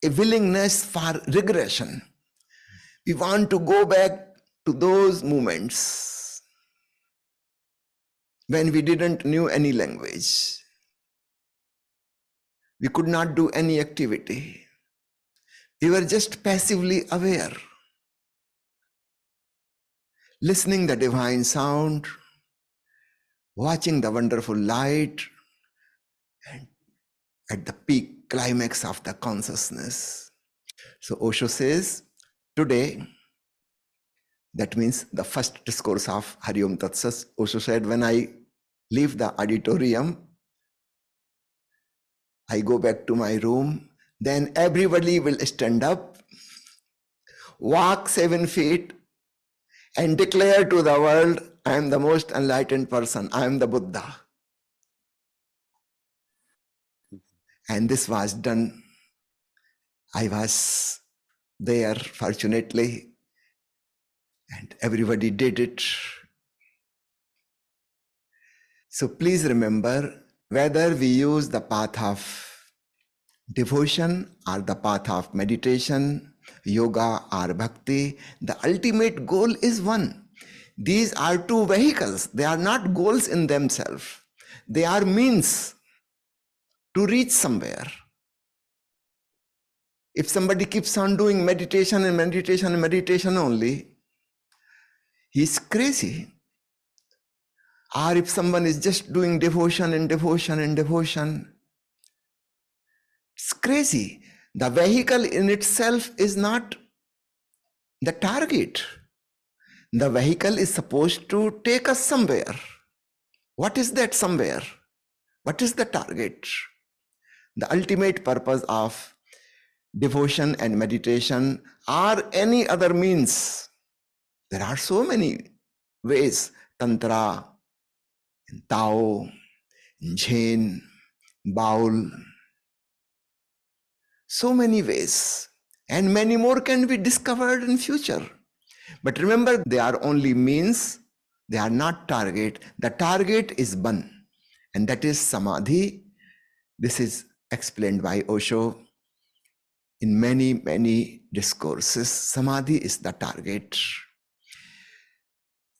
a willingness for regression. We want to go back to those moments when we didn't know any language. We could not do any activity. We were just passively aware, listening the divine sound, watching the wonderful light, and at the peak climax of the consciousness. So Osho says, today, that means the first discourse of Hari Om Tat Sat, Osho said, when I leave the auditorium, I go back to my room, then everybody will stand up, walk 7 feet, and declare to the world, I am the most enlightened person, I am the Buddha. And this was done. I was there, fortunately, and everybody did it. So please remember, whether we use the path of devotion or the path of meditation, yoga or bhakti, the ultimate goal is one. These are two vehicles. They are not goals in themselves. They are means to reach somewhere. If somebody keeps on doing meditation and meditation and meditation only, he's crazy. Or if someone is just doing devotion and devotion and devotion, it's crazy. The vehicle in itself is not the target. The vehicle is supposed to take us somewhere. What is that somewhere? What is the target? The ultimate purpose of devotion and meditation or any other means. There are so many ways. Tantra, Tao, Jain, Baul. So many ways. And many more can be discovered in future. But remember, they are only means. They are not target. The target is one. And that is samadhi. This is explained by Osho in many, many discourses. Samadhi is the target.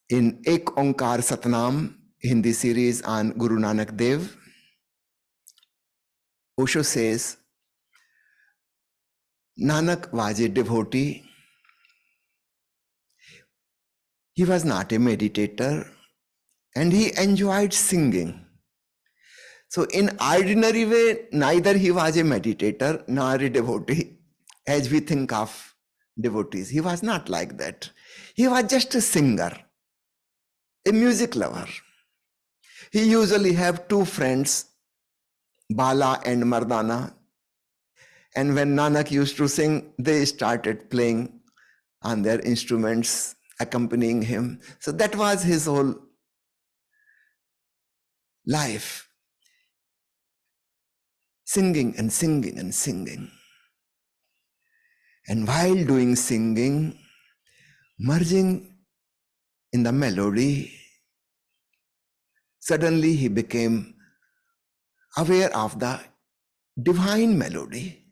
In Ek Onkar Satnam, Hindi series on Guru Nanak Dev, Osho says, Nanak was a devotee. He was not a meditator and he enjoyed singing. So in ordinary way, neither he was a meditator nor a devotee as we think of devotees. He was not like that. He was just a singer, a music lover. He usually have two friends, Bala and Mardana. And when Nanak used to sing, they started playing on their instruments accompanying him. So that was his whole life, singing and singing and singing. And while doing singing, merging in the melody, suddenly he became aware of the divine melody.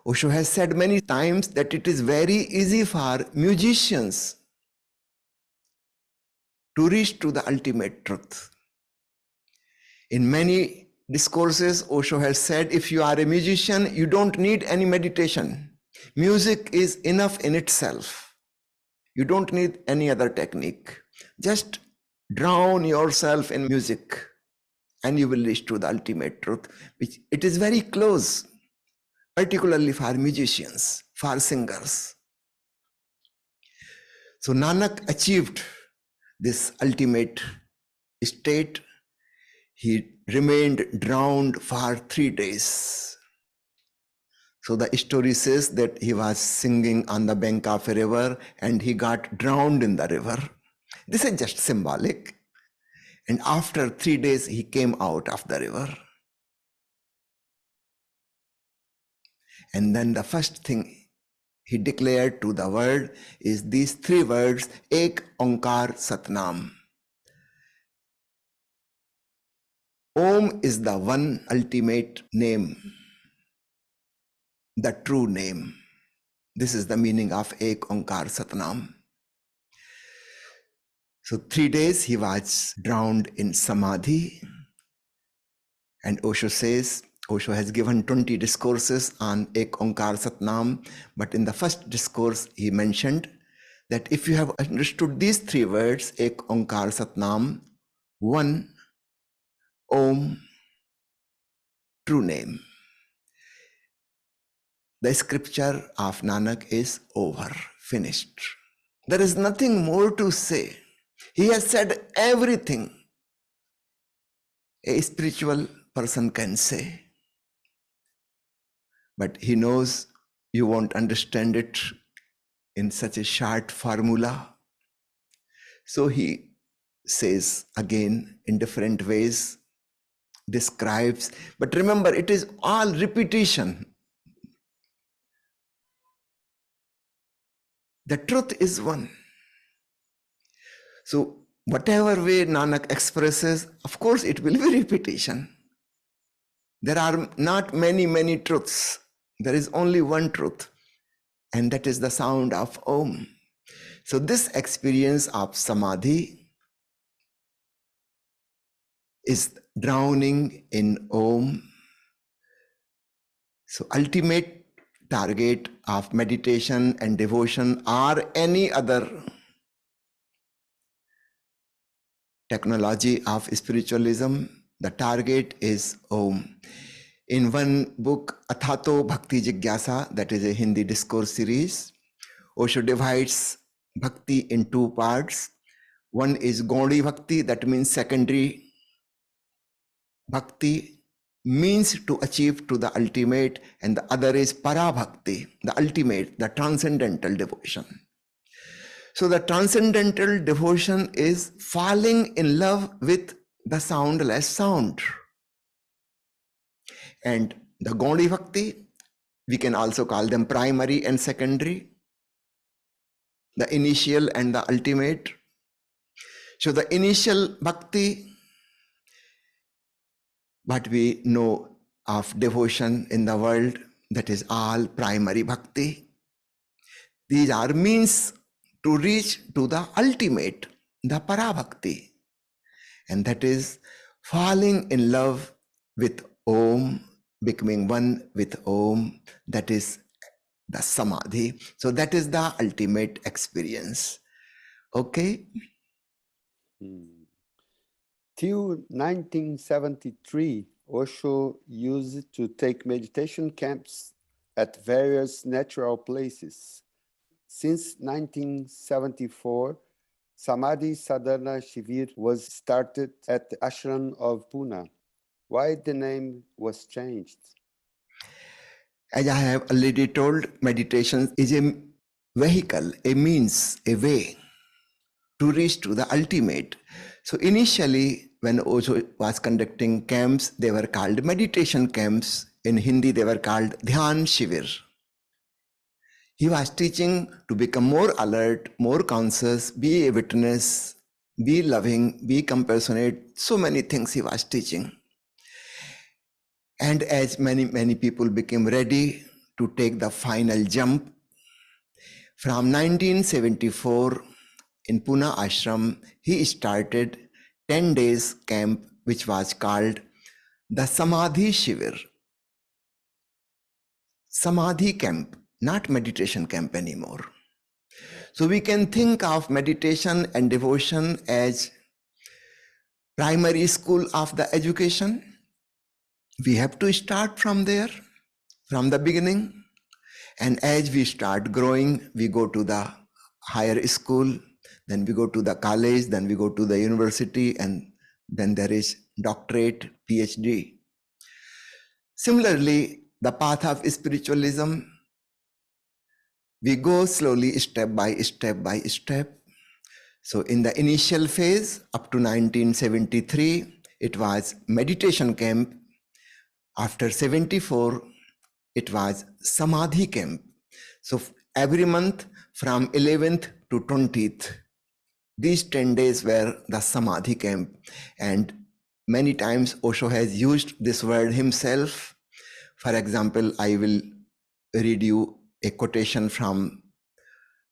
Osho has said many times that it is very easy for musicians to reach to the ultimate truth. In many discourses, Osho has said, if you are a musician, you don't need any meditation. Music is enough in itself. You don't need any other technique. Just drown yourself in music and you will reach to the ultimate truth, which it is very close, particularly for musicians, for singers. So Nanak achieved this ultimate state. He remained drowned for 3 days. So the story says that he was singing on the bank of a river and he got drowned in the river. This is just symbolic. And after 3 days, he came out of the river. And then the first thing he declared to the world is these 3 words, Ek Onkar Satnam. Om is the one ultimate name, the true name. This is the meaning of Ek Onkar Satnam. So 3 days he was drowned in Samadhi. And Osho says, Osho has given 20 discourses on Ek Onkar Satnam, but in the first discourse he mentioned that if you have understood these 3 words, Ek Onkar Satnam, one, Om, true name, the scripture of Nanak is over, finished. There is nothing more to say. He has said everything a spiritual person can say. But he knows you won't understand it in such a short formula. So he says again in different ways, describes. But remember, it is all repetition. The truth is one. So whatever way Nanak expresses, of course it will be repetition. There are not many truths. There is only one truth, and that is the sound of Om. So this experience of Samadhi is drowning in Om. So ultimate target of meditation and devotion or any other technology of spiritualism, the target is Om. In one book, Athato Bhakti Jigyasa, that is a Hindi discourse series, Osho divides bhakti in 2 parts. One is Gaudi Bhakti, that means secondary bhakti, means to achieve to the ultimate, and the other is Para Bhakti, the ultimate, the transcendental devotion. So the transcendental devotion is falling in love with the soundless sound. And the Gaudi Bhakti, we can also call them primary and secondary, the initial and the ultimate. So the initial bhakti, what we know of devotion in the world, that is all primary bhakti. These are means to reach to the ultimate, the para bhakti. And that is falling in love with Om, becoming one with Om, that is the Samadhi. So that is the ultimate experience. Okay? Till 1973, Osho used to take meditation camps at various natural places. Since 1974, Samadhi Sadhana Shivir was started at the ashram of Pune. Why the name was changed? As I have already told, meditation is a vehicle, a means, a way to reach to the ultimate. So initially, when Osho was conducting camps, they were called meditation camps. In Hindi, they were called Dhyan Shivir. He was teaching to become more alert, more conscious, be a witness, be loving, be compassionate. So many things he was teaching. And as many people became ready to take the final jump, from 1974 in Pune Ashram, he started 10 days camp, which was called the Samadhi Shivir. Samadhi camp, not meditation camp anymore. So we can think of meditation and devotion as primary school of the education. We have to start from there, from the beginning. And as we start growing, we go to the higher school, then we go to the college, then we go to the university, and then there is doctorate, PhD. Similarly, the path of spiritualism, we go slowly, step by step by step. So in the initial phase, up to 1973, it was meditation camp. After 74, it was Samadhi camp. So every month from 11th to 20th, these 10 days were the Samadhi camp. And many times Osho has used this word himself. For example, I will read you a quotation from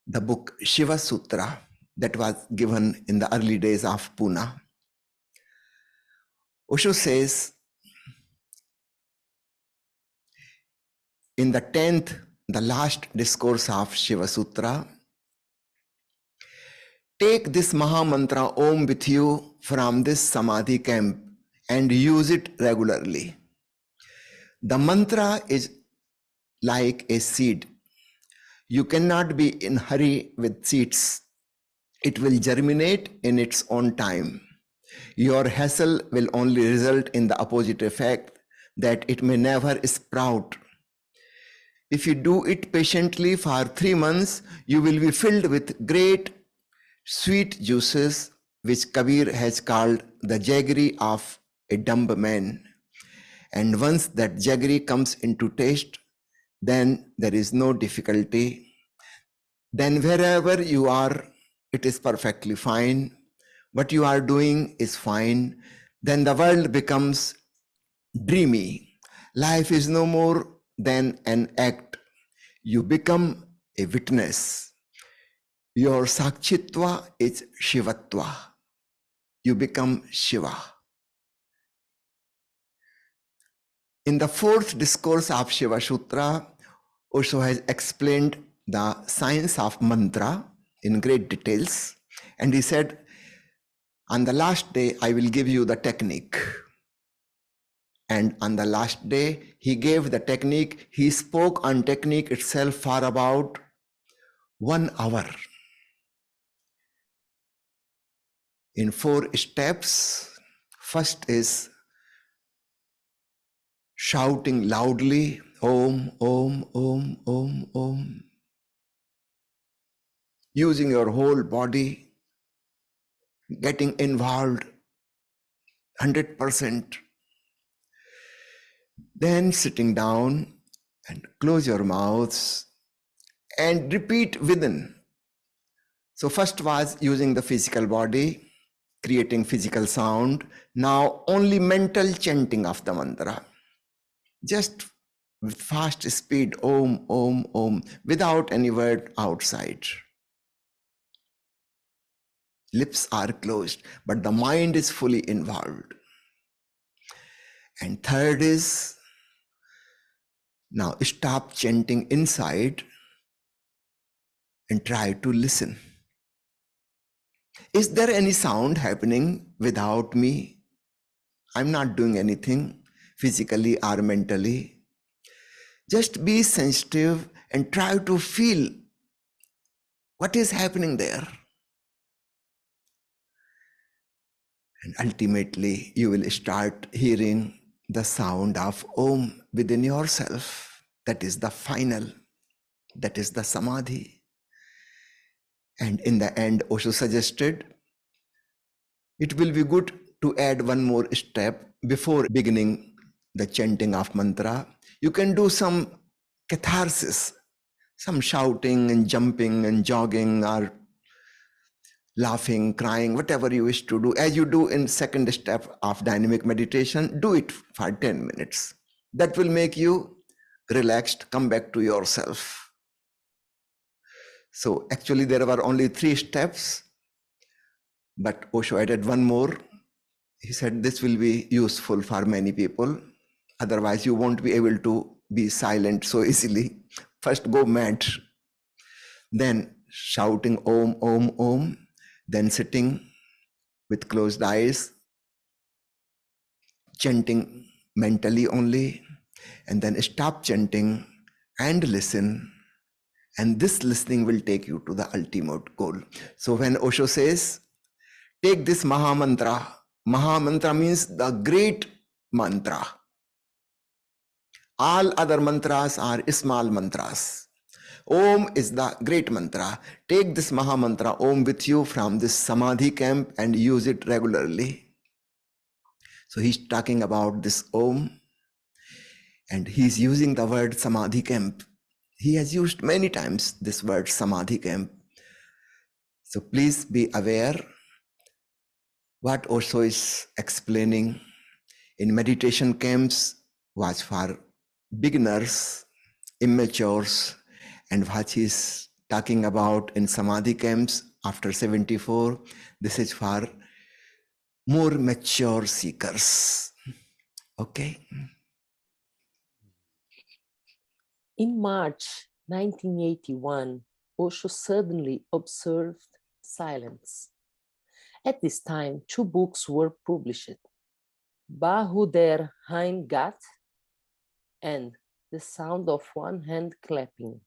the book Shiva Sutra that was given in the early days of Pune. Osho says, in the 10th, the last discourse of Shiva Sutra, take this Maha Mantra Om with you from this Samadhi camp and use it regularly. The mantra is like a seed. You cannot be in hurry with seeds. It will germinate in its own time. Your hassle will only result in the opposite effect, that it may never sprout. If you do it patiently for 3 months, you will be filled with great sweet juices, which Kabir has called the jaggery of a dumb man. And once that jaggery comes into taste, then there is no difficulty. Then wherever you are, it is perfectly fine. What you are doing is fine. Then the world becomes dreamy. Life is no more than an act. You become a witness. Your sakshitva is shivatva. You become Shiva. In the 4th discourse of Shiva Sutra, Osho has explained the science of mantra in great details. And he said, on the last day, I will give you the technique. And on the last day, he gave the technique. He spoke on technique itself for about 1 hour. In 4 steps. First is shouting loudly, Om, Om, Om, Om, Om. Using your whole body, getting involved 100%. Then sitting down and close your mouths and repeat within. So first was using the physical body, creating physical sound. Now only mental chanting of the mantra. Just with fast speed, Om, Om, Om, without any word outside. Lips are closed, but the mind is fully involved. And third is, now stop chanting inside and try to listen. Is there any sound happening without me? I'm not doing anything physically or mentally. Just be sensitive and try to feel what is happening there. And ultimately, you will start hearing the sound of Om within yourself. That is the final. That is the Samadhi. And in the end, Osho suggested it will be good to add one more step before beginning the chanting of mantra. You can do some catharsis, some shouting and jumping and jogging or laughing, crying, whatever you wish to do. As you do in second step of dynamic meditation, do it for 10 minutes. That will make you relaxed, come back to yourself. So actually there were only 3 steps, but Osho added one more. He said this will be useful for many people. Otherwise you won't be able to be silent so easily. First go mad, then shouting Om, Om, Om, then sitting with closed eyes, chanting mentally only, and then stop chanting and listen. And this listening will take you to the ultimate goal. So when Osho says, take this Maha Mantra, Maha Mantra means the great mantra. All other mantras are small mantras. Om is the great mantra. Take this Maha Mantra Om with you from this Samadhi camp and use it regularly. So he's talking about this Om, and he's using the word Samadhi camp. He has used many times this word Samadhi camp. So please be aware what Osho is explaining in meditation camps was for beginners, immatures, and what he's talking about in Samadhi camps after 74, this is for more mature seekers. Okay? In March 1981, Osho suddenly observed silence. At this time, 2 books were published, Bahu der Hein Gat and The Sound of One Hand Clapping.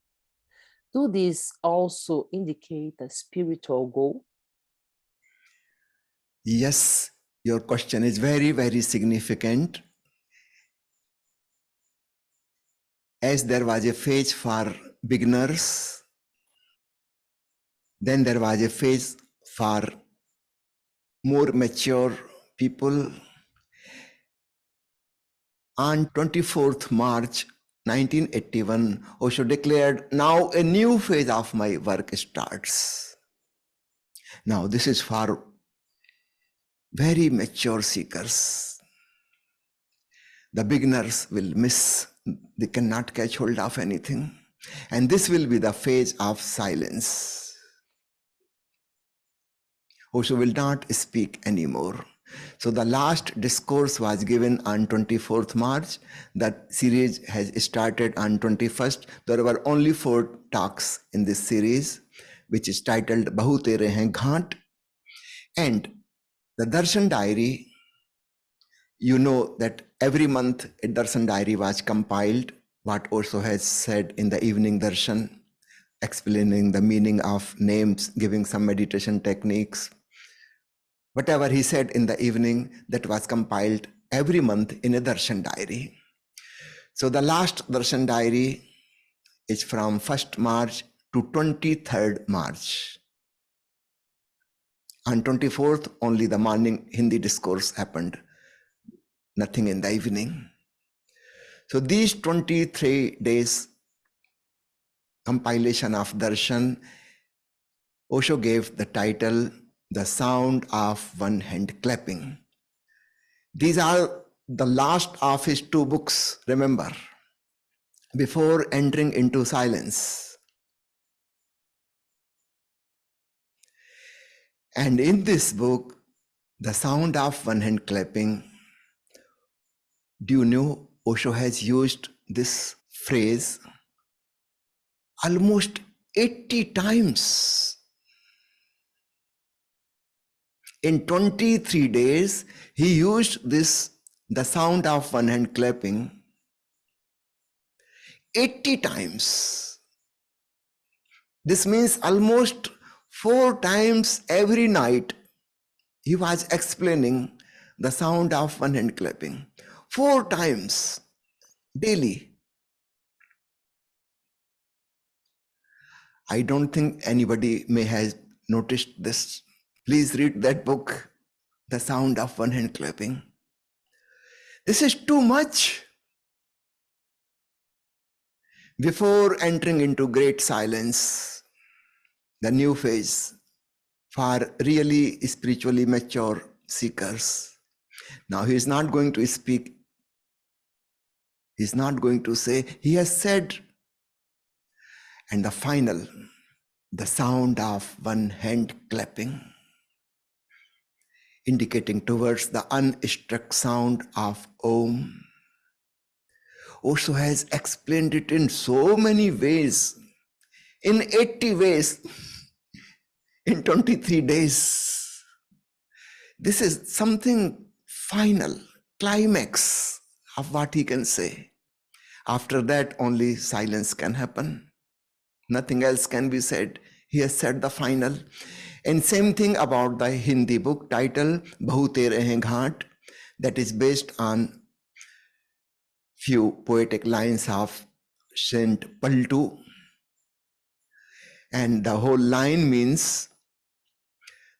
Do these also indicate a spiritual goal? Yes, your question is very, very significant. As there was a phase for beginners, then there was a phase for more mature people. On 24th March 1981, Osho declared, now a new phase of my work starts. Now this is for very mature seekers. The beginners will miss, they cannot catch hold of anything. And this will be the phase of silence. Osho will not speak anymore. So the last discourse was given on 24th March. That series has started on 21st. There were only 4 talks in this series, which is titled Bahu Tere Hain Ghant. And the Darshan Diary, you know that every month a Darshan Diary was compiled, what Osho has said in the evening Darshan, explaining the meaning of names, giving some meditation techniques. Whatever he said in the evening, that was compiled every month in a Darshan Diary. So the last Darshan Diary is from 1st March to 23rd March. On 24th, only the morning Hindi discourse happened, nothing in the evening. So these 23 days compilation of Darshan, Osho gave the title, The Sound of One Hand Clapping. These are the last of his 2 books, remember, before entering into silence. And in this book, The Sound of One Hand Clapping, do you know Osho has used this phrase almost 80 times. In 23 days, he used this, the sound of one hand clapping, 80 times. This means almost 4 times every night he was explaining the sound of one hand clapping. 4 times daily. I don't think anybody may have noticed this. Please read that book, The Sound of One Hand Clapping. This is too much. Before entering into great silence, the new phase for really spiritually mature seekers. Now he is not going to speak. He is not going to say, he has said. And the final, the sound of one hand clapping, indicating towards the unstruck sound of Om. Osho has explained it in so many ways, in 80 ways, in 23 days. This is something final, climax of what he can say. After that, only silence can happen. Nothing else can be said. He has said the final. And same thing about the Hindi book title, Bahu Tere Hain Ghat, that is based on few poetic lines of Saint Paltu. And the whole line means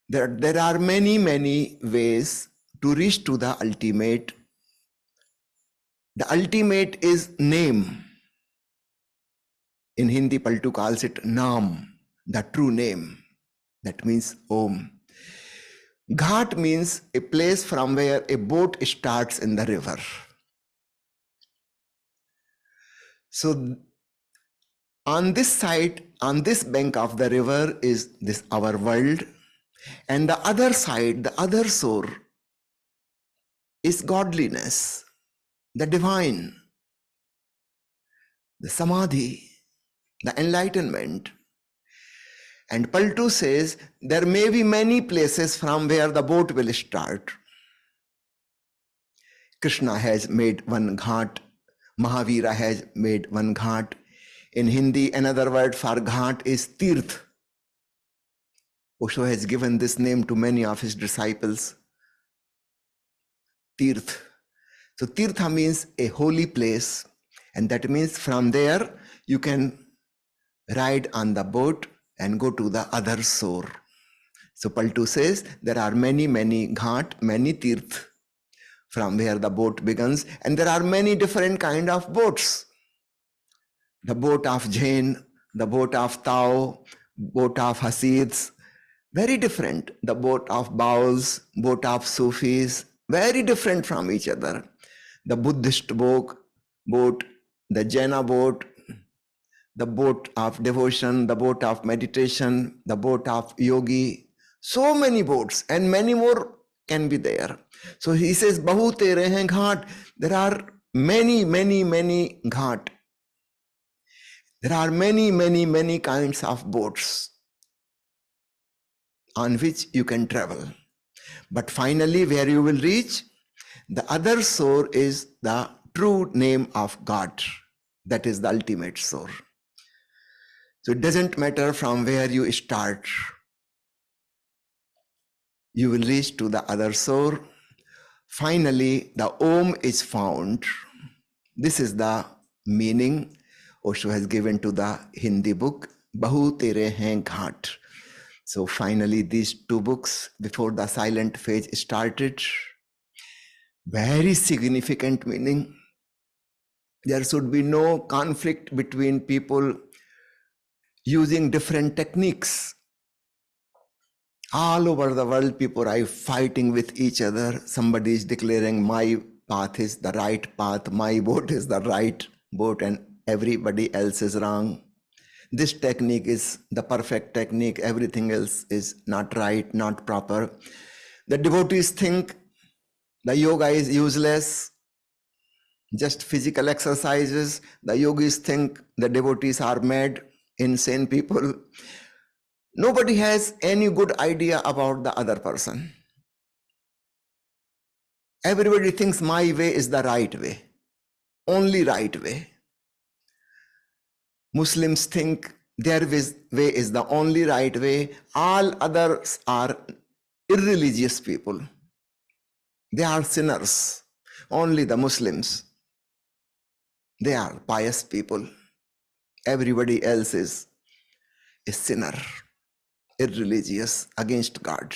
that there are many, many ways to reach to the ultimate. The ultimate is name. In Hindi, Paltu calls it Naam, the true name. That means Om. Ghat means a place from where a boat starts in the river. So on this side, on this bank of the river is this our world, and the other side, the other shore, is godliness, the divine, the samadhi, the enlightenment. And Paltu says there may be many places from where the boat will start. Krishna has made one ghat, Mahavira has made one ghat. In Hindi, another word for ghat is tirth. Osho has given this name to many of his disciples. Tirth. So tirtha means a holy place, and that means from there you can ride on the boat and go to the other shore. So Paltu says there are many, many ghat, many tirth from where the boat begins, and there are many different kind of boats. The boat of Jain, the boat of Tao, boat of Hasids, very different. The boat of Baus, boat of Sufis, very different from each other. The Buddhist boat, the Jaina boat, the boat of devotion, the boat of meditation, the boat of yogi, so many boats and many more can be there. So he says, Bahu tere hain ghat. There are many, many, many ghat. There are many, many, many kinds of boats on which you can travel. But finally, where you will reach, the other shore is the true name of God. That is the ultimate shore. So it doesn't matter from where you start. You will reach to the other shore. Finally, the Om is found. This is the meaning Osho has given to the Hindi book, Bahu Tere Hain Ghat. So finally, these two books, before the silent phase started, very significant meaning. There should be no conflict between people using different techniques. All over the world, people are fighting with each other. Somebody is declaring my path is the right path, my boat is the right boat, and everybody else is wrong. This technique is the perfect technique, everything else is not right, not proper. The devotees think the yoga is useless, just physical exercises. The yogis think the devotees are mad, insane people. Nobody has any good idea about the other person. Everybody thinks my way is the right way, only right way. Muslims think their way is the only right way. All others are irreligious people. They are sinners. Only the Muslims, they are pious people. Everybody else is a sinner, irreligious, against God.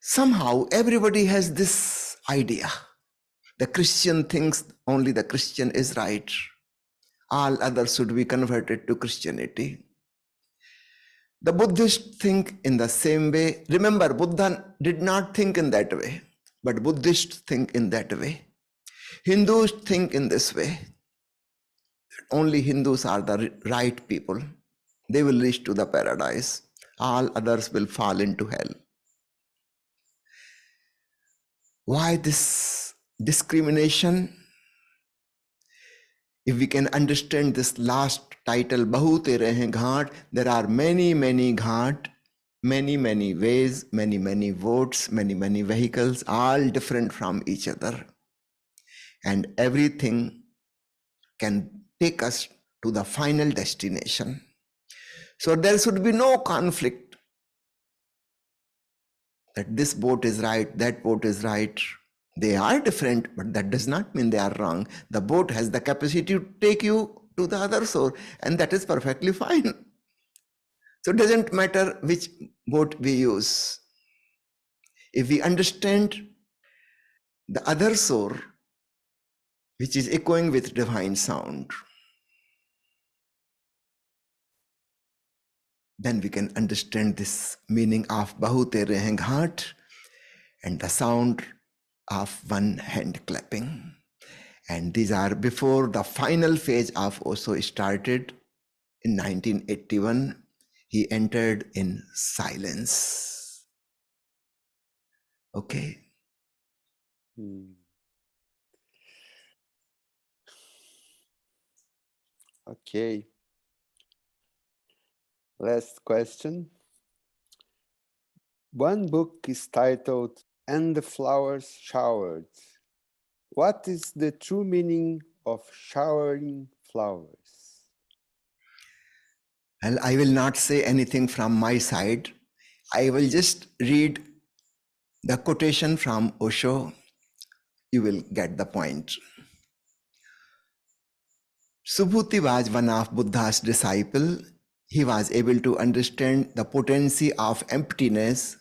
Somehow everybody has this idea. The Christian thinks only the Christian is right. All others should be converted to Christianity. The Buddhists think in the same way. Remember, Buddha did not think in that way, but Buddhists think in that way. Hindus think in this way. Only Hindus are the right people. They will reach to the paradise. All others will fall into hell. Why this discrimination? If we can understand this last title, Bahu Tere Hain Ghat, there are many ghat, many ways, many votes, many vehicles, all different from each other. And everything can take us to the final destination. So there should be no conflict that this boat is right, that boat is right. They are different, but that does not mean they are wrong. The boat has the capacity to take you to the other shore, and that is perfectly fine. So it doesn't matter which boat we use. If we understand the other shore, which is echoing with divine sound, then we can understand this meaning of Bahu Tere Hain Ghat and the sound of one hand clapping. And these are before the final phase of Osho started in 1981. He entered in silence. Okay. Okay. Last question. One book is titled And the Flowers Showered. What is the true meaning of showering flowers? Well, I will not say anything from my side. I will just read the quotation from Osho. You will get the point. Subhuti was one of Buddha's disciples. He was able to understand the potency of emptiness,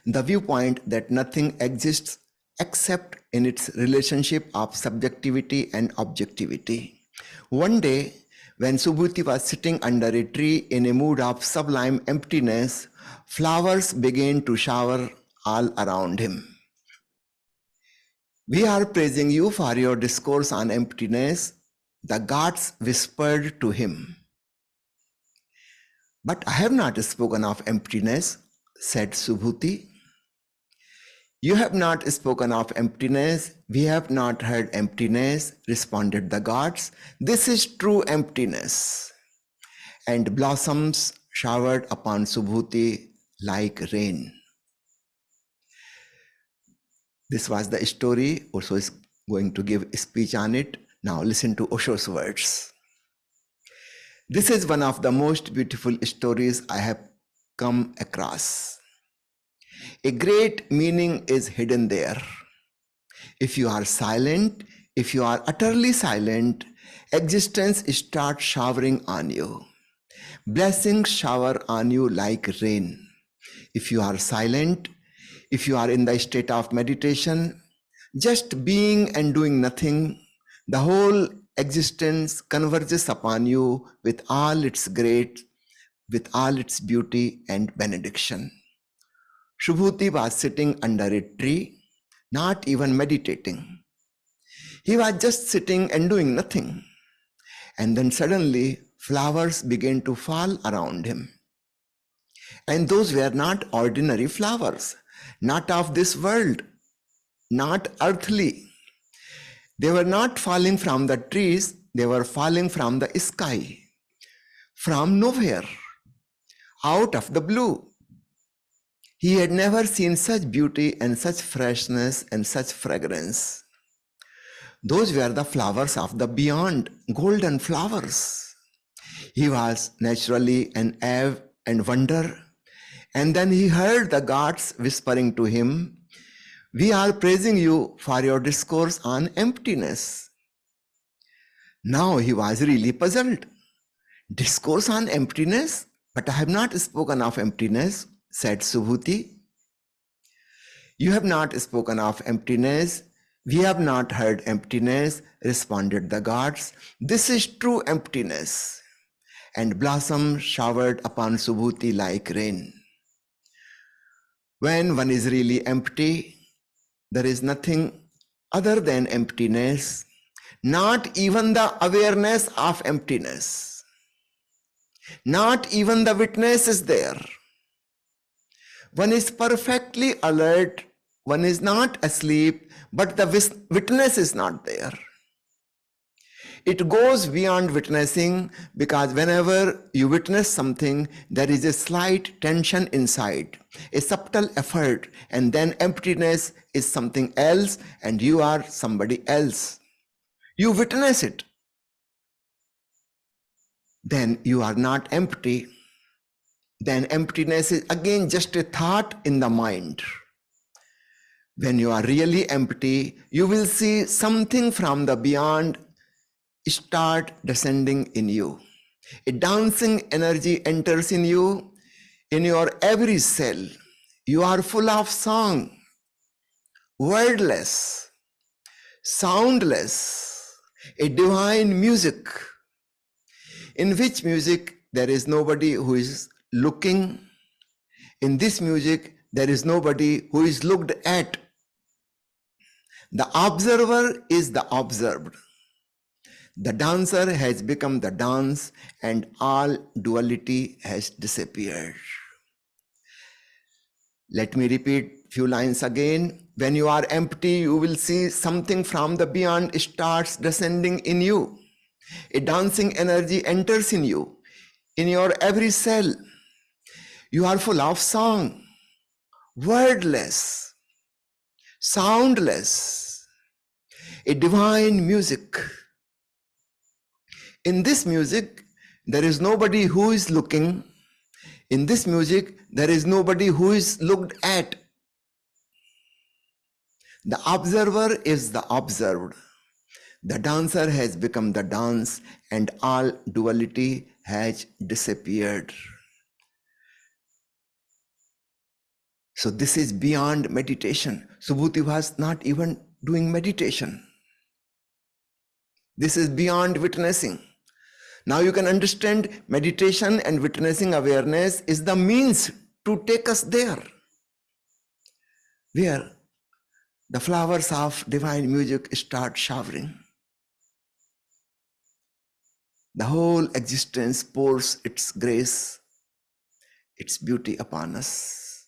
the viewpoint that nothing exists except in its relationship of subjectivity and objectivity. One day, when Subhuti was sitting under a tree in a mood of sublime emptiness, flowers began to shower all around him. We are praising you for your discourse on emptiness, the gods whispered to him. But I have not spoken of emptiness, said Subhuti. You have not spoken of emptiness, we have not heard emptiness, responded the gods. This is true emptiness. And blossoms showered upon Subhuti like rain. This was the story. Osho is going to give a speech on it. Now listen to Osho's words. This is one of the most beautiful stories I have come across. A great meaning is hidden there. If you are silent, if you are utterly silent, existence starts showering on you. Blessings shower on you like rain. If you are silent, if you are in the state of meditation, just being and doing nothing, the whole existence converges upon you with all its great, with all its beauty and benediction. Subhuti was sitting under a tree, not even meditating. He was just sitting and doing nothing. And then suddenly flowers began to fall around him. And those were not ordinary flowers, not of this world, not earthly. They were not falling from the trees, they were falling from the sky, from nowhere, out of the blue. He had never seen such beauty and such freshness and such fragrance. Those were the flowers of the beyond, golden flowers. He was naturally in awe and wonder. And then he heard the gods whispering to him, "We are praising you for your discourse on emptiness." Now he was really puzzled. Discourse on emptiness? But I have not spoken of emptiness, said Subhuti. You have not spoken of emptiness. We have not heard emptiness, responded the gods. This is true emptiness. And blossom showered upon Subhuti like rain. When one is really empty, there is nothing other than emptiness, not even the awareness of emptiness. Not even the witness is there. One is perfectly alert, one is not asleep, but the witness is not there. It goes beyond witnessing, because whenever you witness something, there is a slight tension inside, a subtle effort, and then emptiness is something else and you are somebody else. You witness it. Then you are not empty. Then emptiness is again just a thought in the mind. When you are really empty, you will see something from the beyond start descending in you. A dancing energy enters in you, in your every cell. You are full of song, wordless, soundless, a divine music, in which music there is nobody who is looking. In this music, there is nobody who is looked at. The observer is the observed. The dancer has become the dance, and all duality has disappeared. Let me repeat few lines again. When you are empty, you will see something from the beyond starts descending in you. A dancing energy enters in you, in your every cell. You are full of song, wordless, soundless, a divine music. In this music, there is nobody who is looking. In this music, there is nobody who is looked at. The observer is the observed. The dancer has become the dance, and all duality has disappeared. So this is beyond meditation. Subhuti was not even doing meditation. This is beyond witnessing. Now you can understand meditation and witnessing awareness is the means to take us there, where the flowers of divine music start showering. The whole existence pours its grace, its beauty upon us.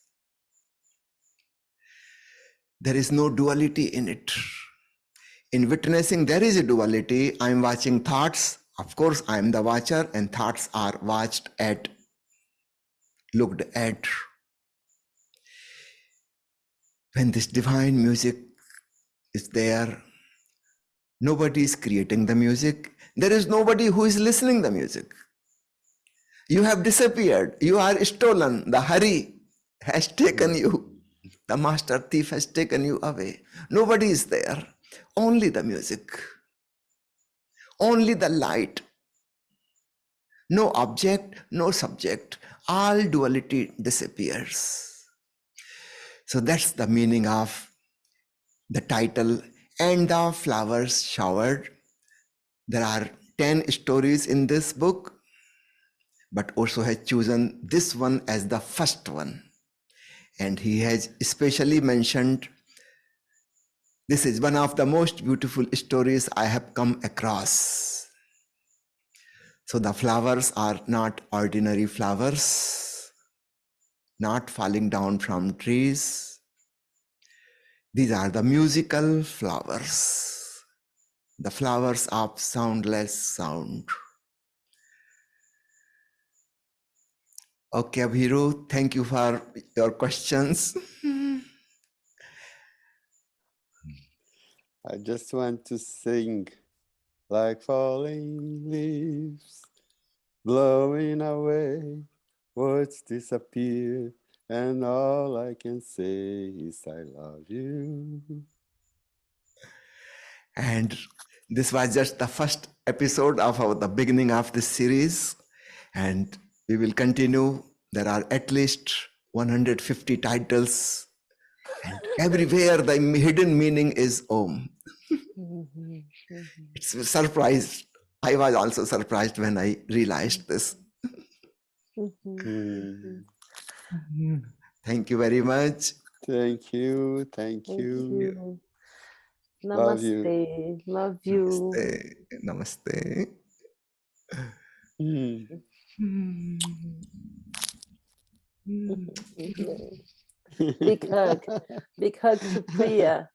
There is no duality in it. In witnessing, there is a duality. I am watching thoughts. Of course, I am the watcher, and thoughts are watched at, looked at. When this divine music is there, nobody is creating the music. There is nobody who is listening the music. You have disappeared. You are stolen. The Hari has taken you. The master thief has taken you away. Nobody is there. Only the music. Only the light. No object, no subject. All duality disappears. So that's the meaning of the title, "And the Flowers Showered." There are 10 stories in this book, but Osho has chosen this one as the first one. And he has especially mentioned, this is one of the most beautiful stories I have come across. So the flowers are not ordinary flowers, not falling down from trees. These are the musical flowers, the flowers of soundless sound. Okay, Abhiru, thank you for your questions. I just want to sing like falling leaves, blowing away, words disappear, and all I can say is I love you. And this was just the first episode of the beginning of this series. And we will continue. There are at least 150 titles, and everywhere the hidden meaning is Om. It's a surprise. I was also surprised when I realized this. Thank you very much. Thank you. Thank Thank you. you. Love you. Namaste. Love you. Namaste. Big hug. Big hug to Priya.